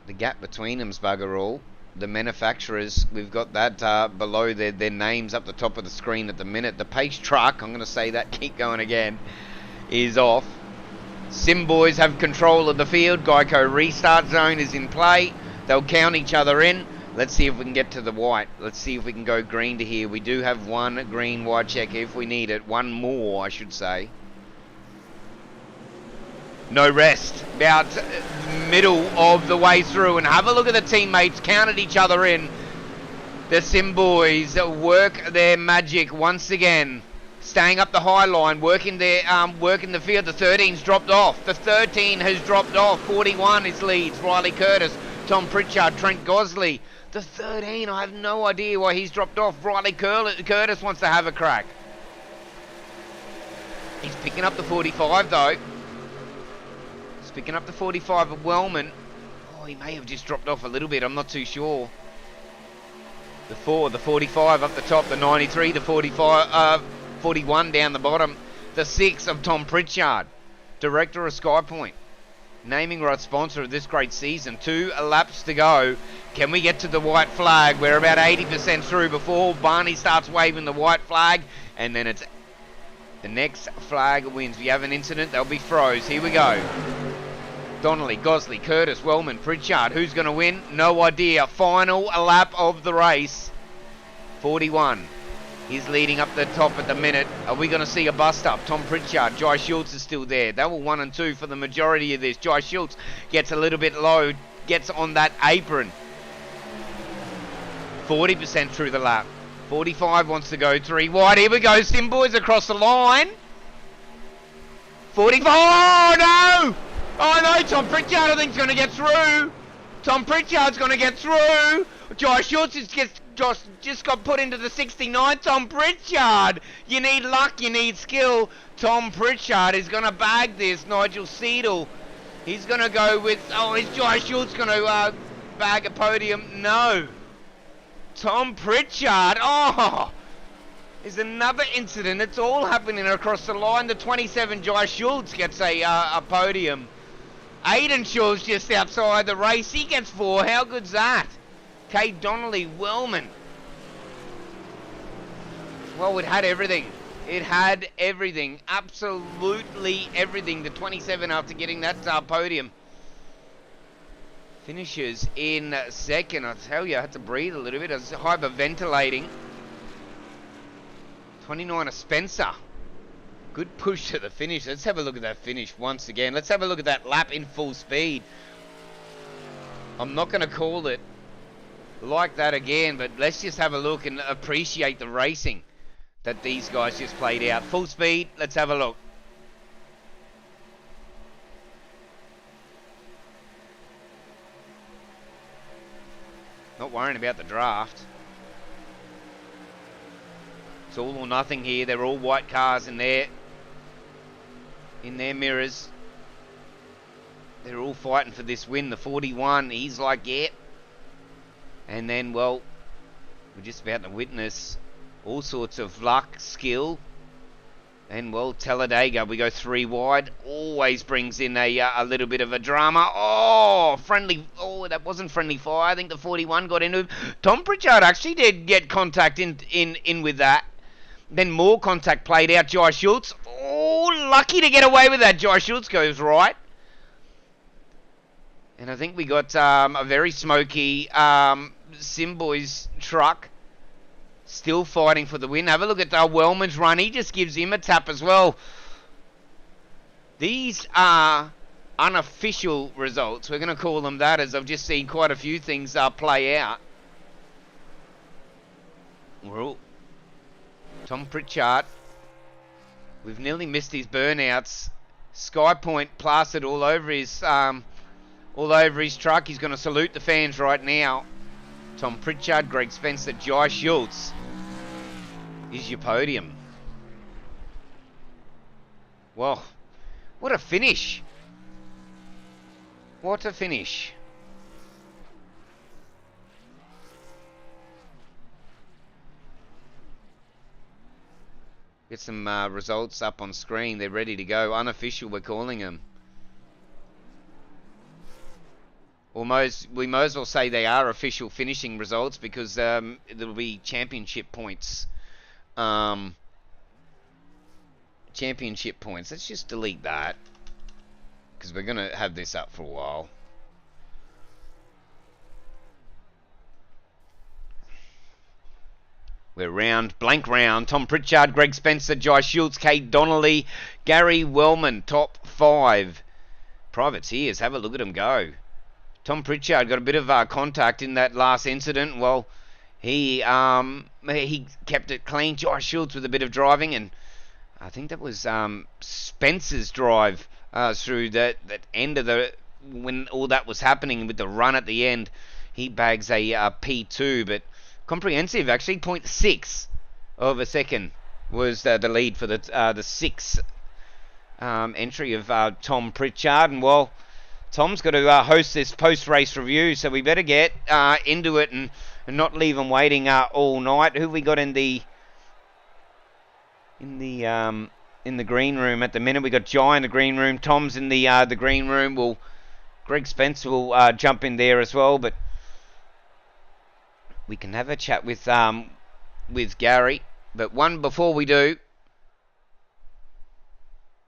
The gap between them's bugger all. The manufacturers, we've got that below their names up the top of the screen at the minute. The pace truck, I'm going to say that, keep going again, is off. Sim boys have control of the field. Geico restart zone is in play. They'll count each other in. Let's see if we can get to the white. Let's see if we can go green to here. We do have 1 green white checker if we need it. 1 more, I should say. No rest. About middle of the way through. And have a look at the teammates. Counted each other in. The Sim boys work their magic once again. Staying up the high line. Working the field. The 13's dropped off. The 13 has dropped off. 41 is leads. Riley Curtis. Tom Pritchard. Trent Gosley. The 13, I have no idea why he's dropped off. Riley Curtis wants to have a crack. He's picking up the 45 though. He's picking up the 45 at Wellman. Oh, he may have just dropped off a little bit, I'm not too sure. The 4, the 45 up the top, the 93, the 45, 41 down the bottom. The 6 of Tom Pritchard, director of Skypoynt. Naming rights sponsor of this great season. 2 laps to go. Can we get to the white flag? We're about 80% through before Barney starts waving the white flag, and then it's the next flag wins. If you have an incident, they'll be froze. Here we go. Donnelly, Gosley, Curtis, Wellman, Pritchard. Who's going to win? No idea. Final lap of the race. 41. He's leading up the top at the minute. Are we going to see a bust up? Tom Pritchard, Jai Schultz is still there. They were 1 and 2 for the majority of this. Jai Schultz gets a little bit low, gets on that apron. 40% through the lap. 45 wants to go 3 wide. Here we go. Sim boys across the line. 45. Oh, no. Oh, no. Tom Pritchard, I think, is going to get through. Tom Pritchard's going to get through. Jai Schultz just got put into the 69. Tom Pritchard. You need luck. You need skill. Tom Pritchard is going to bag this. Nigel Seidel. He's going to go with... Oh, is Jai Schultz going to bag a podium? No. Tom Pritchard. Oh, is another incident. It's all happening across the line. The 27 Jai Schultz gets a podium. Aiden Schultz just outside the race. He gets 4. How good's that? Kate Donnelly, Wellman. Well, it had everything. It had everything. Absolutely everything. The 27 after getting that podium. Finishes in second. I tell you, I had to breathe a little bit. I was hyperventilating. 29er Spencer. Good push to the finish. Let's have a look at that finish once again. Let's have a look at that lap in full speed. I'm not going to call it like that again, but let's just have a look and appreciate the racing that these guys just played out. Full speed. Let's have a look. Not worrying about the draft. It's all or nothing here. They're all white cars in their mirrors. They're all fighting for this win. The 41, he's like, yeah. And then, well, we're just about to witness all sorts of luck, skill. And, well, Talladega, we go 3 wide. Always brings in a little bit of a drama. Oh, friendly. Oh, that wasn't friendly fire. I think the 41 got into him. Tom Pritchard actually did get contact in with that. Then more contact played out. Jai Schultz. Oh, lucky to get away with that. Jai Schultz goes right. And I think we got a very smoky Simboy's truck. Still fighting for the win. Have a look at Wellman's run. He just gives him a tap as well. These are unofficial results. We're going to call them that, as I've just seen quite a few things play out. Well, Tom Pritchard. We've nearly missed his burnouts. Skypoynt plastered all over his truck. He's going to salute the fans right now. Tom Pritchard, Greg Spencer, Jai Schultz is your podium. Well, what a finish. What a finish. Get some results up on screen. They're ready to go. Unofficial, we're calling them. We might as well say they are official finishing results, because there'll be championship points. Championship points. Let's just delete that, because we're going to have this up for a while. We're round, blank round. Tom Pritchard, Greg Spencer, Jai Schultz, Kate Donnelly, Gary Wellman, top 5. Privateers, have a look at them go. Tom Pritchard got a bit of contact in that last incident. Well, he kept it clean. Jai Schultz with a bit of driving, and I think that was Spencer's drive through that end of when all that was happening with the run at the end. He bags a P2, but comprehensive actually 0.6 of a second was the lead for the 6th entry of Tom Pritchard, and well, Tom's got to host this post-race review, so we better get into it and not leave him waiting all night. Who we got in the green room at the minute? We got Jai in the green room. Tom's in the green room. Well, Greg Spence will jump in there as well, but we can have a chat with Gary. But before we do,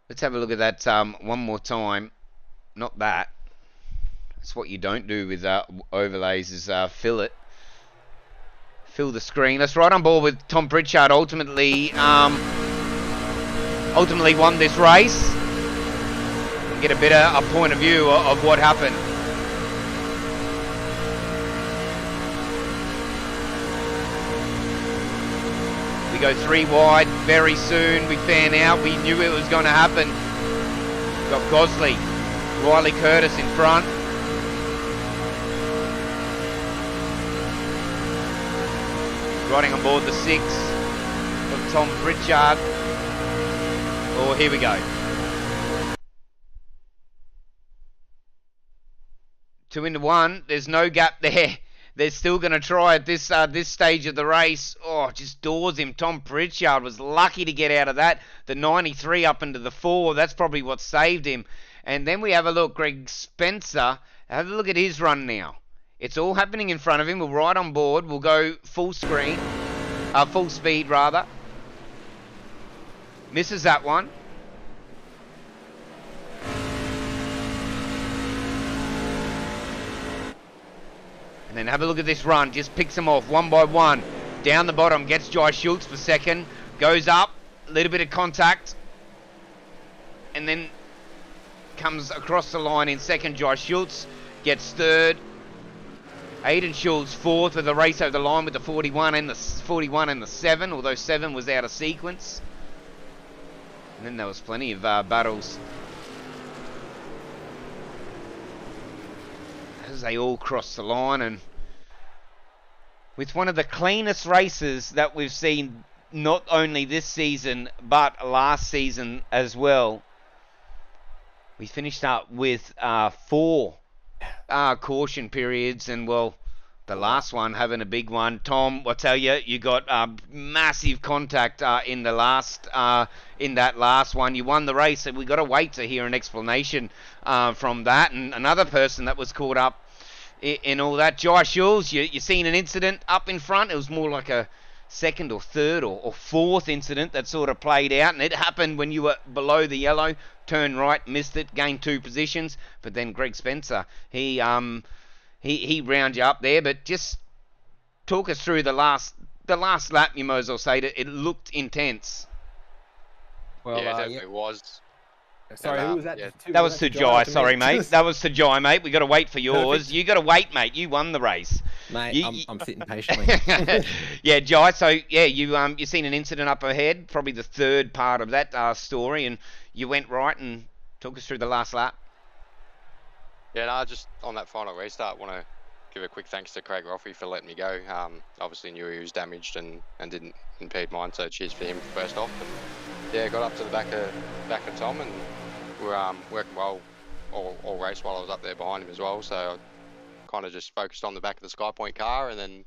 let's have a look at that one more time. Not that. That's what you don't do with overlays, is fill the screen. Let's right on board with Tom Pritchard. Ultimately won this race. Get a point of view of what happened. We go 3 wide very soon. We fan out. We knew it was going to happen. Got Gosley, Riley Curtis in front. Riding on board the 6 of Tom Pritchard. Oh, here we go. 2 into 1. There's no gap there. They're still going to try at this stage of the race. Oh, just doors him. Tom Pritchard was lucky to get out of that. The 93 up into the 4. That's probably what saved him. And then we have a look. Greg Spencer. Have a look at his run now. It's all happening in front of him. We'll ride on board. We'll go full screen. Full speed, rather. Misses that one. And then have a look at this run. Just picks them off one by one. Down the bottom, gets Jai Schultz for second. Goes up, a little bit of contact. And then comes across the line in second. Jai Schultz gets third. Aiden Schultz fourth with the race over the line with the 41 and the 7, although 7 was out of sequence. And then there was plenty of battles as they all crossed the line, and with one of the cleanest races that we've seen not only this season but last season as well. We finished up with 4 caution periods, and well, the last one having a big one. Tom, I tell you, you got massive contact in that last one. You won the race, and we got to wait to hear an explanation from that. And another person that was caught up in all that, Jai Schultz, you seen an incident up in front. It was more like a second or third or fourth incident that sort of played out, and it happened when you were below the yellow. Turned right, missed it, gained 2 positions, but then Greg Spencer, he round you up there. But just talk us through the last lap. You might as well say it looked intense. Well, yeah, it definitely was. Sorry, who was that? Yeah. That was to Jai. Sorry, mate. That was to Jai, mate. We got to wait for yours. Perfect. You got to wait, mate. You won the race, mate. I'm sitting patiently. Yeah, Jai. So yeah, you seen an incident up ahead, probably the third part of that story, and you went right and took us through the last lap. Yeah, no, just on that final restart, want to give a quick thanks to Craig Roffey for letting me go. Obviously knew he was damaged and didn't impede mine, so cheers for him first off. And yeah, got up to the back of Tom, and we're working well all race while I was up there behind him as well. So I kind of just focused on the back of the Skypoynt car, and then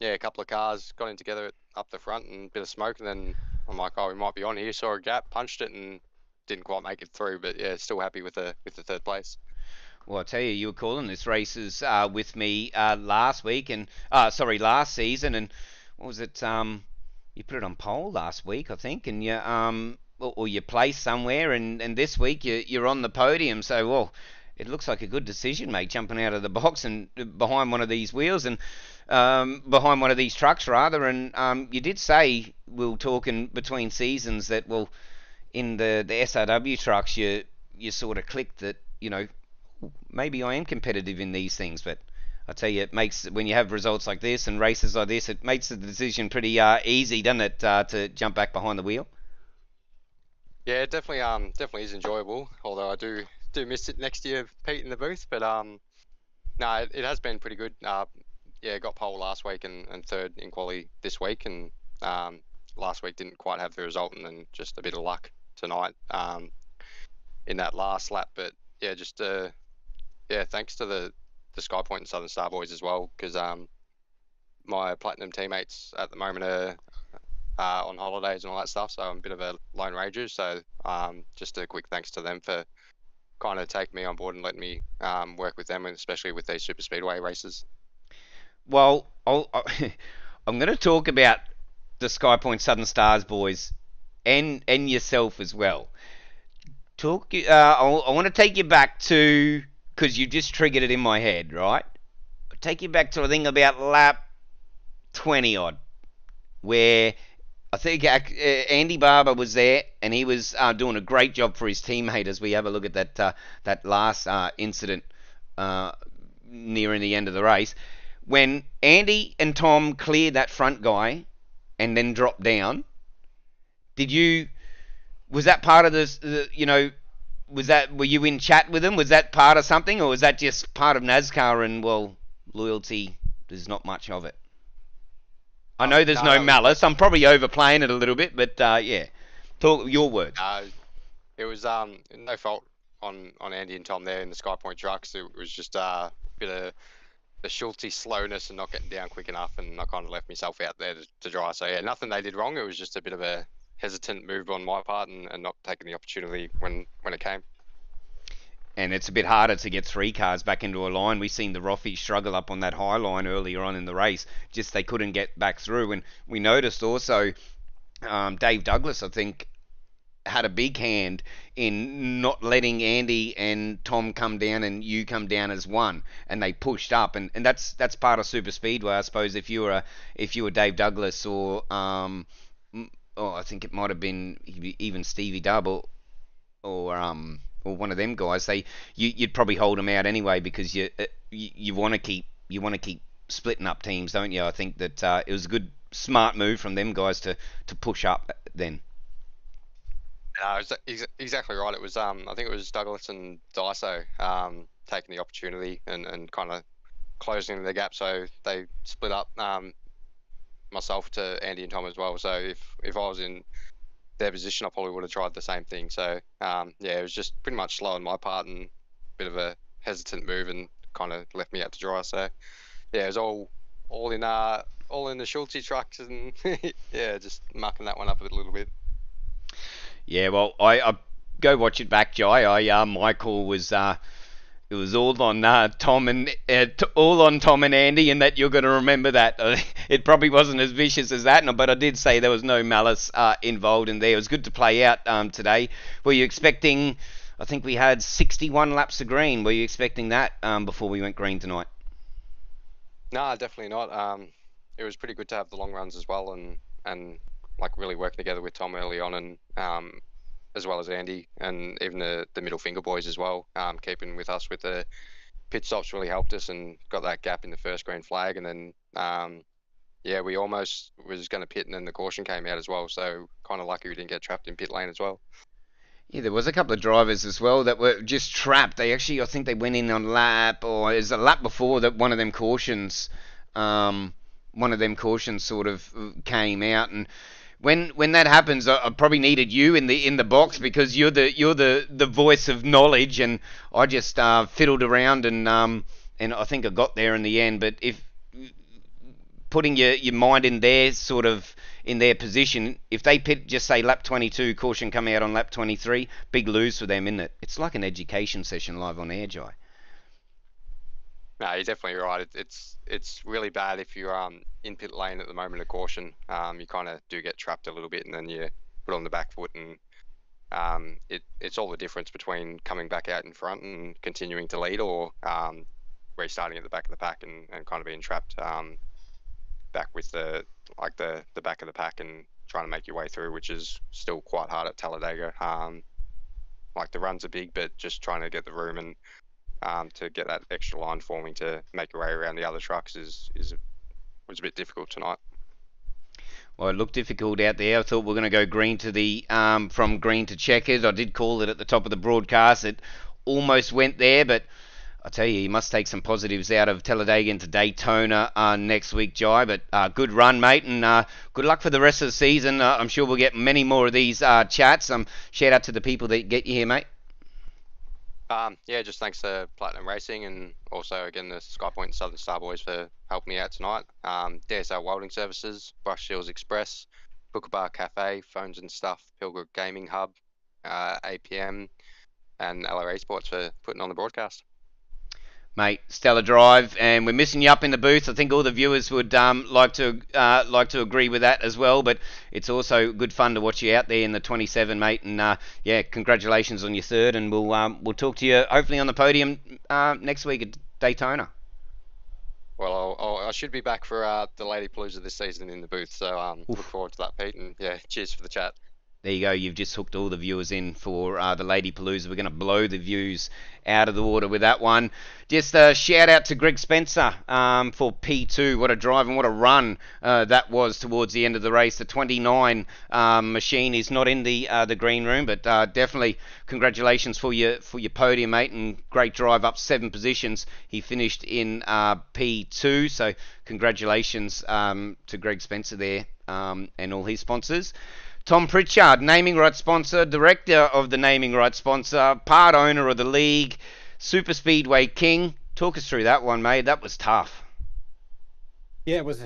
yeah, a couple of cars got in together up the front and a bit of smoke, and then I'm like, oh, we might be on here. Saw a gap, punched it, and didn't quite make it through. But yeah, still happy with the third place. Well, I tell you, you were calling this races with me last season, and what was it? You put it on pole last week, I think, and you or you placed somewhere, and this week you're on the podium. So, well, it looks like a good decision, mate, jumping out of the box and behind one of these wheels and behind one of these trucks, rather. And you did say, we were talking between seasons, that, well, in the SRW trucks, you sort of clicked that, maybe I am competitive in these things. But I tell you, it makes, when you have results like this and races like this, it makes the decision pretty easy, doesn't it, to jump back behind the wheel? Yeah, it definitely is enjoyable. Although I do miss it next year, Pete, in the booth. But no, it has been pretty good. Yeah, got pole last week and third in quali this week, and last week didn't quite have the result, and then just a bit of luck tonight in that last lap. But yeah, just thanks to the Skypoynt and Southern Star boys as well, because my platinum teammates at the moment are on holidays and all that stuff, so I'm a bit of a lone ranger. So just a quick thanks to them for kind of taking me on board and letting me work with them, and especially with these Superspeedway races. Well, I'm going to talk about the Skypoynt Southern Stars boys and yourself as well. I want to take you back to, because you just triggered it in my head, right? Take you back to, I think, about lap 20 odd, where I think Andy Barber was there, and he was doing a great job for his teammate as we have a look at that last incident nearing the end of the race. When Andy and Tom cleared that front guy and then dropped down, was that part of this, were you in chat with them? Was that part of something, or was that just part of NASCAR and, well, loyalty, there's not much of it? I know there's no malice. I'm probably overplaying it a little bit, but yeah, talk your words. It was no fault on Andy and Tom there in the Skypoynt trucks. It was just a bit of the Schultzy slowness and not getting down quick enough, and I kind of left myself out there to dry. So yeah, nothing they did wrong. It was just a bit of a hesitant move on my part and not taking the opportunity when it came. And it's a bit harder to get 3 cars back into a line. We've seen the Roffy struggle up on that high line earlier on in the race. Just they couldn't get back through. And we noticed also Dave Douglas, I think, had a big hand in not letting Andy and Tom come down and you come down as one, and they pushed up, and that's part of Super Speedway, I suppose. If you were Dave Douglas or I think it might have been even Stevie Dubb or one of them guys, you'd probably hold them out anyway, because you want to keep splitting up teams, don't you? I think that it was a good smart move from them guys to push up then. Exactly right. It was I think it was Douglas and Daiso taking the opportunity and kind of closing the gap, so they split up myself to Andy and Tom as well. So if I was in their position, I probably would have tried the same thing. So yeah, it was just pretty much slow on my part and a bit of a hesitant move, and kind of left me out to dry. So yeah, it was all in the Schultz trucks, and yeah, just mucking that one up a little bit. Yeah, well, I go watch it back, Jai. My call was it was all on Tom and Andy, and that you're going to remember that. It probably wasn't as vicious as that, but I did say there was no malice involved in there. It was good to play out today. Were you expecting? I think we had 61 laps of green. Were you expecting that before we went green tonight? No, definitely not. It was pretty good to have the long runs as well, and like really working together with Tom early on, and as well as Andy, and even the middle finger boys as well, keeping with us with the pit stops really helped us and got that gap in the first green flag. And then yeah, we almost was going to pit, and then the caution came out as well, so kind of lucky we didn't get trapped in pit lane as well. Yeah, there was a couple of drivers as well that were just trapped. They actually, I think they went in on lap, or it was a lap before that one of them cautions sort of came out. And when that happens, I probably needed you in the box, because you're the voice of knowledge, and I just fiddled around, and I think I got there in the end. But if putting your mind in their sort of in their position, if they pit, just say lap 22, caution come out on lap 23, big lose for them, isn't it? It's like an education session live on air, Jai. No, you're definitely right. It's really bad if you're in pit lane at the moment of caution. You kind of do get trapped a little bit, and then you put on the back foot, and it's all the difference between coming back out in front and continuing to lead, or restarting at the back of the pack and kind of being trapped back with the back of the pack and trying to make your way through, which is still quite hard at Talladega. Like the runs are big, but just trying to get the room and to get that extra line forming to make your way around the other trucks was a bit difficult tonight. Well, it looked difficult out there. I thought we were going to go green to the from green to checkered. I did call it at the top of the broadcast. It almost went there, but I tell you must take some positives out of Talladega into Daytona next week, Jai. But good run, mate, and good luck for the rest of the season. I'm sure we'll get many more of these chats. Shout out to the people that get you here, mate. Yeah, just thanks to Platinum Racing, and also again the Skypoynt and Southern Star Boys for helping me out tonight. DSL Welding Services, Brush Shields Express, Booker Bar Cafe, Phones and Stuff, Pilgrim Gaming Hub, APM, and LRA Sports for putting on the broadcast. Mate, stellar drive, and we're missing you up in the booth. I think all the viewers would like to agree with that as well. But it's also good fun to watch you out there in the 27, mate. And yeah, congratulations on your third, and we'll talk to you hopefully on the podium next week at Daytona. Well, I should be back for the Lady Palooza this season in the booth, so look forward to that, Pete. And yeah, cheers for the chat. There you go. You've just hooked all the viewers in for the Lady Palooza. We're going to blow the views out of the water with that one. Just a shout out to Greg Spencer for P2. What a drive and what a run that was towards the end of the race. The 29 machine is not in the green room, but definitely congratulations for your podium, mate, and great drive up 7 positions. He finished in P2, so congratulations to Greg Spencer there and all his sponsors. Tom Pritchard, naming rights sponsor, director of the naming rights sponsor, part owner of the league, Superspeedway king. Talk us through that one, mate. That was tough. Yeah, it was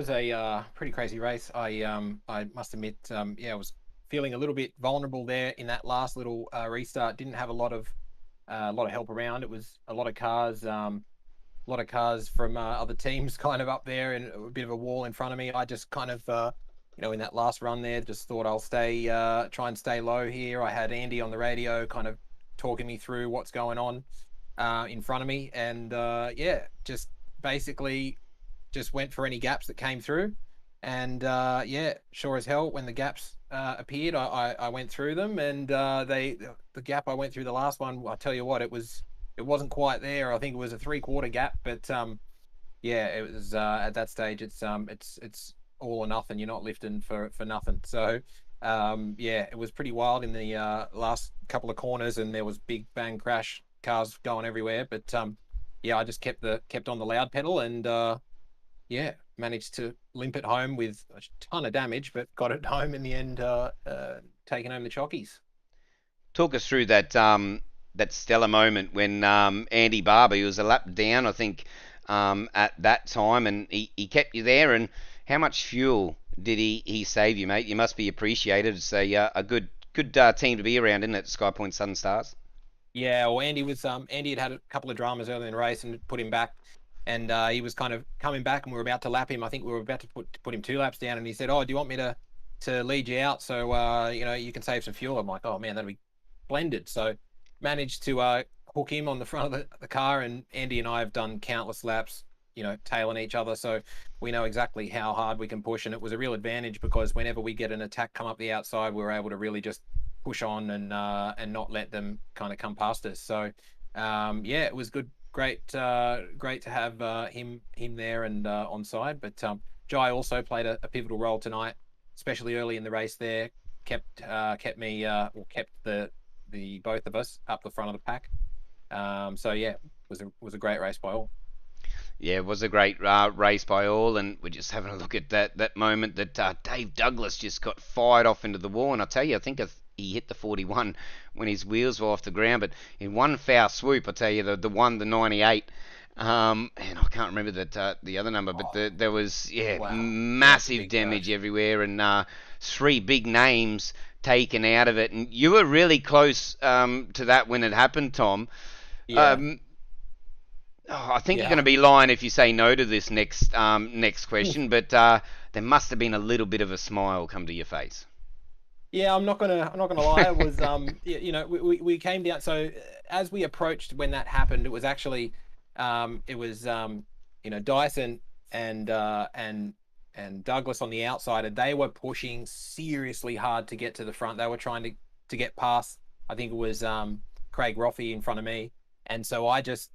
a pretty crazy race. I must admit, yeah, I was feeling a little bit vulnerable there in that last little restart. Didn't have a lot of help around. It was a lot of cars from other teams kind of up there, and a bit of a wall in front of me. I just kind of in that last run there, just thought I'll try and stay low here. I had Andy on the radio kind of talking me through what's going on in front of me. And just basically just went for any gaps that came through. And sure as hell, when the gaps appeared, I went through them. And the gap I went through, the last one, I tell you what, it wasn't quite there. I think it was a 3/4 gap, but it was at that stage. It's all or nothing. You're not lifting for nothing. So it was pretty wild in the last couple of corners, and there was big bang crash, cars going everywhere. But I just kept on the loud pedal, and managed to limp it home with a ton of damage, but got it home in the end, taking home the chockies. Talk us through that stellar moment when Andy Barber, he was a lap down, I think, at that time, and he kept you there. And how much fuel did he save you, mate? You must be appreciated. It's a good team to be around, isn't it, Skypoynt Southern Stars? Yeah, well, Andy had a couple of dramas early in the race and put him back, and he was kind of coming back, and we were about to lap him. I think we were about to put him 2 laps down, and he said, "Oh, do you want me to lead you out so you can save some fuel?" I'm like, "Oh man, that'll be blended." So managed to hook him on the front of the car, and Andy and I have done countless laps, tailing each other, so we know exactly how hard we can push. And it was a real advantage because whenever we get an attack come up the outside, we were able to really just push on and not let them kind of come past us. So it was good, great to have him there and on side. But Jai also played a pivotal role tonight, especially early in the race there. Kept the both of us up the front of the pack. It was a great race by all. Yeah, it was a great race by all, and we're just having a look at that moment that Dave Douglas just got fired off into the wall. And I tell you, I think he hit the 41 when his wheels were off the ground, but in one foul swoop, I tell you, the 98, and I can't remember the other number, but there was wow, massive damage everywhere, and 3 big names taken out of it. And you were really close to that when it happened, Tom. Yeah. I think you're going to be lying if you say no to this next question, but there must have been a little bit of a smile come to your face. Yeah, I'm not gonna lie. It was we came down. So as we approached when that happened, it was actually Dyson and Douglas on the outside, and they were pushing seriously hard to get to the front. They were trying to get past. I think it was Craig Roffey in front of me, and so I just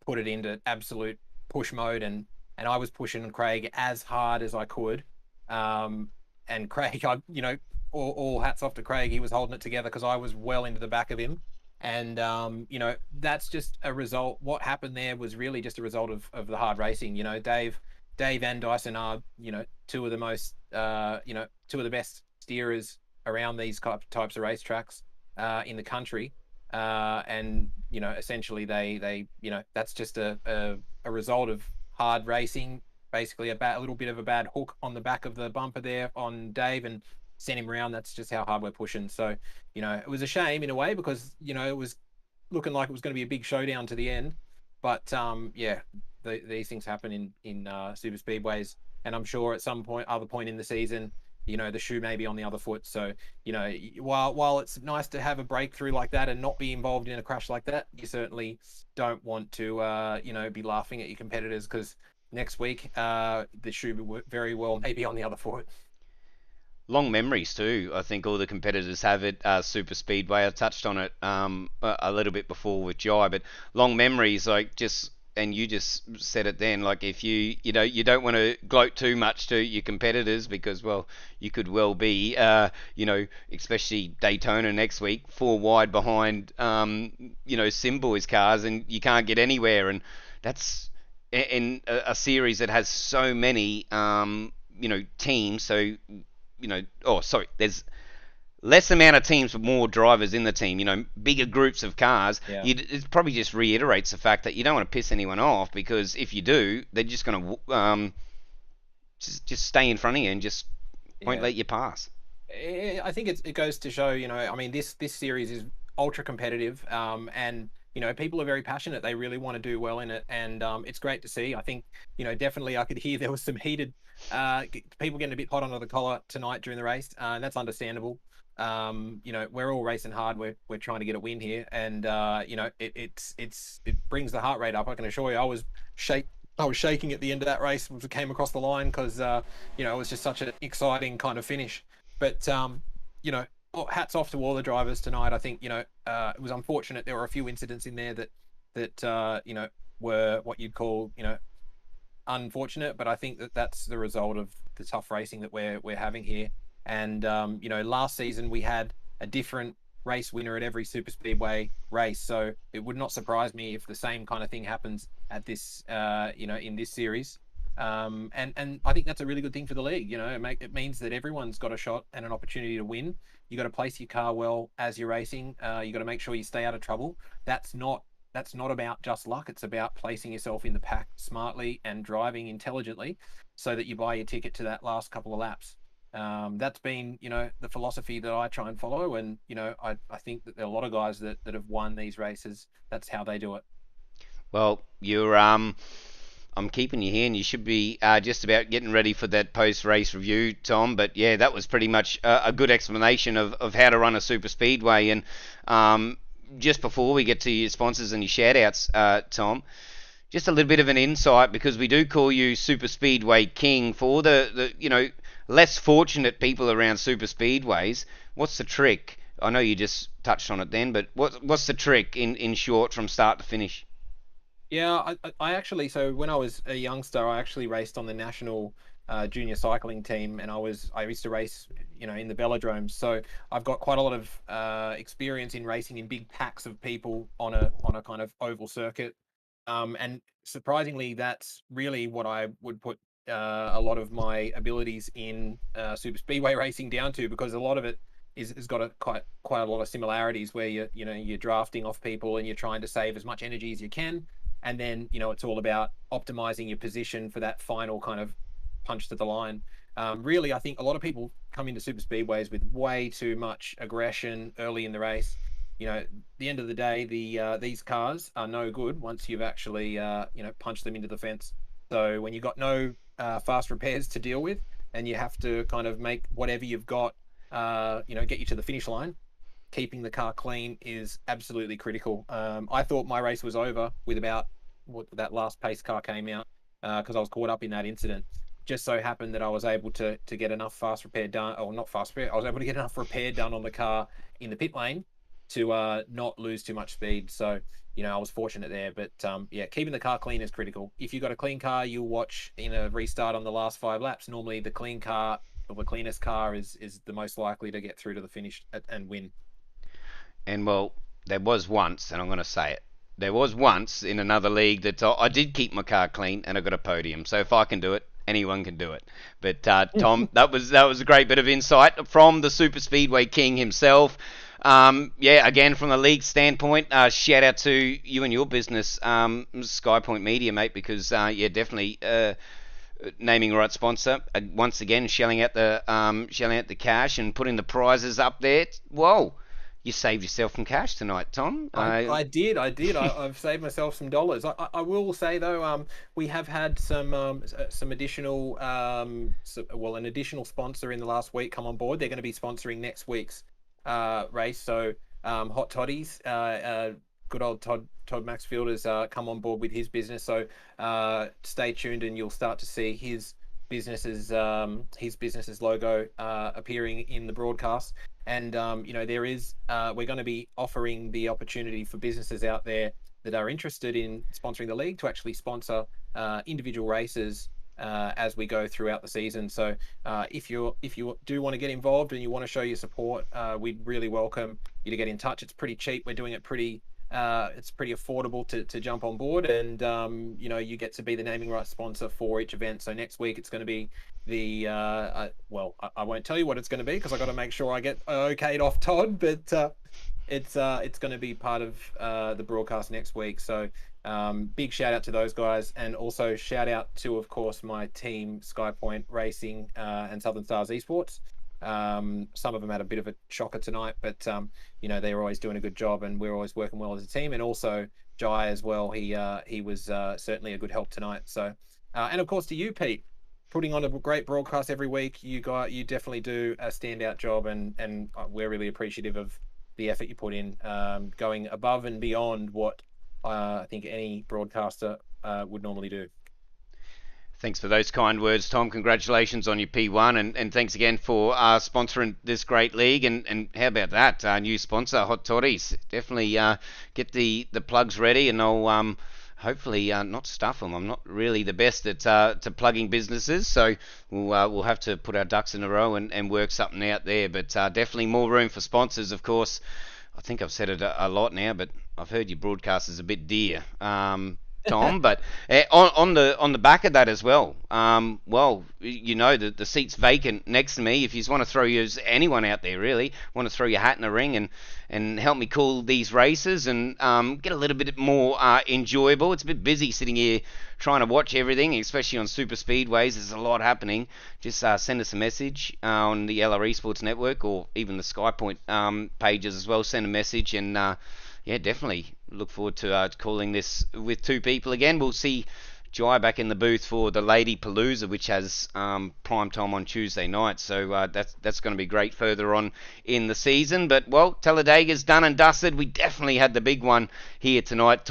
put it into absolute push mode, and I was pushing Craig as hard as I could. And Craig, all hats off to Craig. He was holding it together because I was well into the back of him. And, that's just a result. What happened there was really just a result of the hard racing. Dave and Dyson are, two of the most, two of the best steerers around these types of racetracks in the country. And essentially they that's just a result of hard racing. Basically a little bit of a bad hook on the back of the bumper there on Dave and sent him around. That's just how hard we're pushing. So it was a shame in a way because it was looking like it was going to be a big showdown to the end. But these things happen in super speedways, and I'm sure at some other point in the season, the shoe may be on the other foot. So, while it's nice to have a breakthrough like that and not be involved in a crash like that, you certainly don't want to, be laughing at your competitors because next week, the shoe very well may be on the other foot. Long memories too. I think all the competitors have it. Super Speedway. I touched on it a little bit before with Jai, but long memories, and you just said it then, like if you don't want to gloat too much to your competitors because, well, you could well be, especially Daytona next week, 4 wide behind, Simboy's cars, and you can't get anywhere. And that's in a series that has so many, teams. So, there's less amount of teams with more drivers in the team, bigger groups of cars. Yeah. It probably just reiterates the fact that you don't want to piss anyone off because if you do, they're just going to just stay in front of you and just won't let you pass. I think it goes to show, this series is ultra competitive, and people are very passionate. They really want to do well in it, and it's great to see. I think, definitely I could hear there was some heated people getting a bit hot under the collar tonight during the race, and that's understandable. We're all racing hard. We're trying to get a win here, and it brings the heart rate up. I can assure you, I was shaking at the end of that race when we came across the line because it was just such an exciting kind of finish. But hats off to all the drivers tonight. I think it was unfortunate there were a few incidents in there that were what you'd call unfortunate, but I think that's the result of the tough racing that we're having here. And last season we had a different race winner at every Superspeedway race, so it would not surprise me if the same kind of thing happens at this in this series. And I think that's a really good thing for the league. It means that everyone's got a shot and an opportunity to win. You got to place your car well as you're racing. You got to make sure you stay out of trouble. That's not about just luck. It's about placing yourself in the pack smartly and driving intelligently so that you buy your ticket to that last couple of laps. That's been, the philosophy that I try and follow. And, I think that there are a lot of guys that have won these races. That's how they do it. Well, I'm keeping you here, and you should be just about getting ready for that post-race review, Tom. But yeah, that was pretty much a good explanation of how to run a super speedway. And just before we get to your sponsors and your shout-outs, Tom, just a little bit of an insight, because we do call you Super Speedway King. For the less fortunate people around super speedways, what's the trick? I know you just touched on it then, but what's the trick in short from start to finish? Yeah, I actually, so when I was a youngster, I actually raced on the national junior cycling team, and I used to race, in the velodromes. So I've got quite a lot of experience in racing in big packs of people on a kind of oval circuit. And surprisingly, that's really what I would put a lot of my abilities in super speedway racing down to, because a lot of it has got quite a lot of similarities where you're drafting off people and you're trying to save as much energy as you can. And then, it's all about optimizing your position for that final kind of punch to the line. Really, I think a lot of people come into super speedways with way too much aggression early in the race. At the end of the day, these cars are no good once you've actually, punched them into the fence. So when you've got no fast repairs to deal with, and you have to kind of make whatever you've got, get you to the finish line, keeping the car clean is absolutely critical. I thought my race was over with about that last pace car came out because I was caught up in that incident. Just so happened that I was able to get enough fast repair done, or not fast repair, I was able to get enough repair done on the car in the pit lane to not lose too much speed. So, I was fortunate there. But keeping the car clean is critical. If you've got a clean car, you'll watch in a restart on the last 5 laps. Normally the clean car, or the cleanest car is the most likely to get through to the finish and win. And well, there was once, and I'm going to say it, there was once in another league that I did keep my car clean and I got a podium. So if I can do it, anyone can do it. But Tom, that was a great bit of insight from the Super Speedway King himself. Again, from the league standpoint, shout out to you and your business, Skypoynt Media, mate, because definitely naming right sponsor. Once again, shelling out the cash and putting the prizes up there. Whoa. You saved yourself some cash tonight, Tom. I did. I've saved myself some dollars. I will say though, we have had some additional, an additional sponsor in the last week come on board. They're going to be sponsoring next week's race. So Hot Toddies, good old Todd Maxfield has come on board with his business. So stay tuned, and you'll start to see his business's logo appearing in the broadcast. And there is we're going to be offering the opportunity for businesses out there that are interested in sponsoring the league to actually sponsor individual races as we go throughout the season. So if you do want to get involved and you want to show your support, we'd really welcome you to get in touch. It's pretty cheap. We're doing it it's pretty affordable to jump on board, and you get to be the naming rights sponsor for each event. So next week it's going to be the I won't tell you what it's going to be because I got to make sure I get okayed off Todd, but it's going to be part of the broadcast next week. So big shout out to those guys, and also shout out to, of course, my team Skypoynt Racing and Southern Stars Esports. Some of them had a bit of a shocker tonight, but you know, they're always doing a good job, and we're always working well as a team. And also Jai as well. He was certainly a good help tonight. So, and of course to you, Pete, putting on a great broadcast every week. You definitely do a standout job, and we're really appreciative of the effort you put in, going above and beyond what I think any broadcaster would normally do. Thanks for those kind words, Tom. Congratulations on your P1, and thanks again for sponsoring this great league. And how about that new sponsor, Hot Toddies? Definitely get the plugs ready, and I'll hopefully not stuff them. I'm not really the best at to plugging businesses, so we'll have to put our ducks in a row and work something out there. But definitely more room for sponsors, of course. I think I've said it a lot now, but I've heard your broadcast is a bit dear. Tom, but on the back of that as well, well, you know, the seat's vacant next to me. If you want to throw anyone out there, really want to throw your hat in the ring and help me call these races and get a little bit more enjoyable. It's a bit busy sitting here trying to watch everything, especially on super speedways. There's a lot happening. Just send us a message on the LRE Sports Network, or even the Skypoint pages as well. Send a message, and yeah, definitely look forward to calling this with two people again. We'll see Jai back in the booth for the Lady Palooza, which has prime time on Tuesday night. So that's going to be great further on in the season. But, well, Talladega's done and dusted. We definitely had the big one here tonight.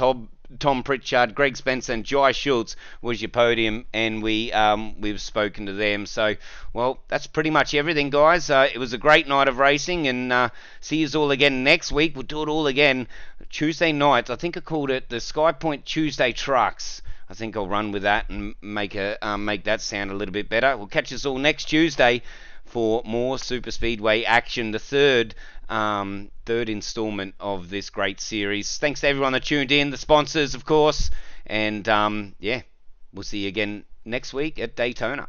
Tom Pritchard, Greg Spencer, and Jai Schultz was your podium, and we've spoken to them. So, well, that's pretty much everything, guys. It was a great night of racing, and see you all again next week. We'll do it all again Tuesday night. I think I called it the Skypoynt Tuesday Trucks. I think I'll run with that and make that sound a little bit better. We'll catch us all next Tuesday for more Super Speedway action, the third installment of this great series. Thanks to everyone that tuned in, the sponsors, of course, and yeah, we'll see you again next week at Daytona.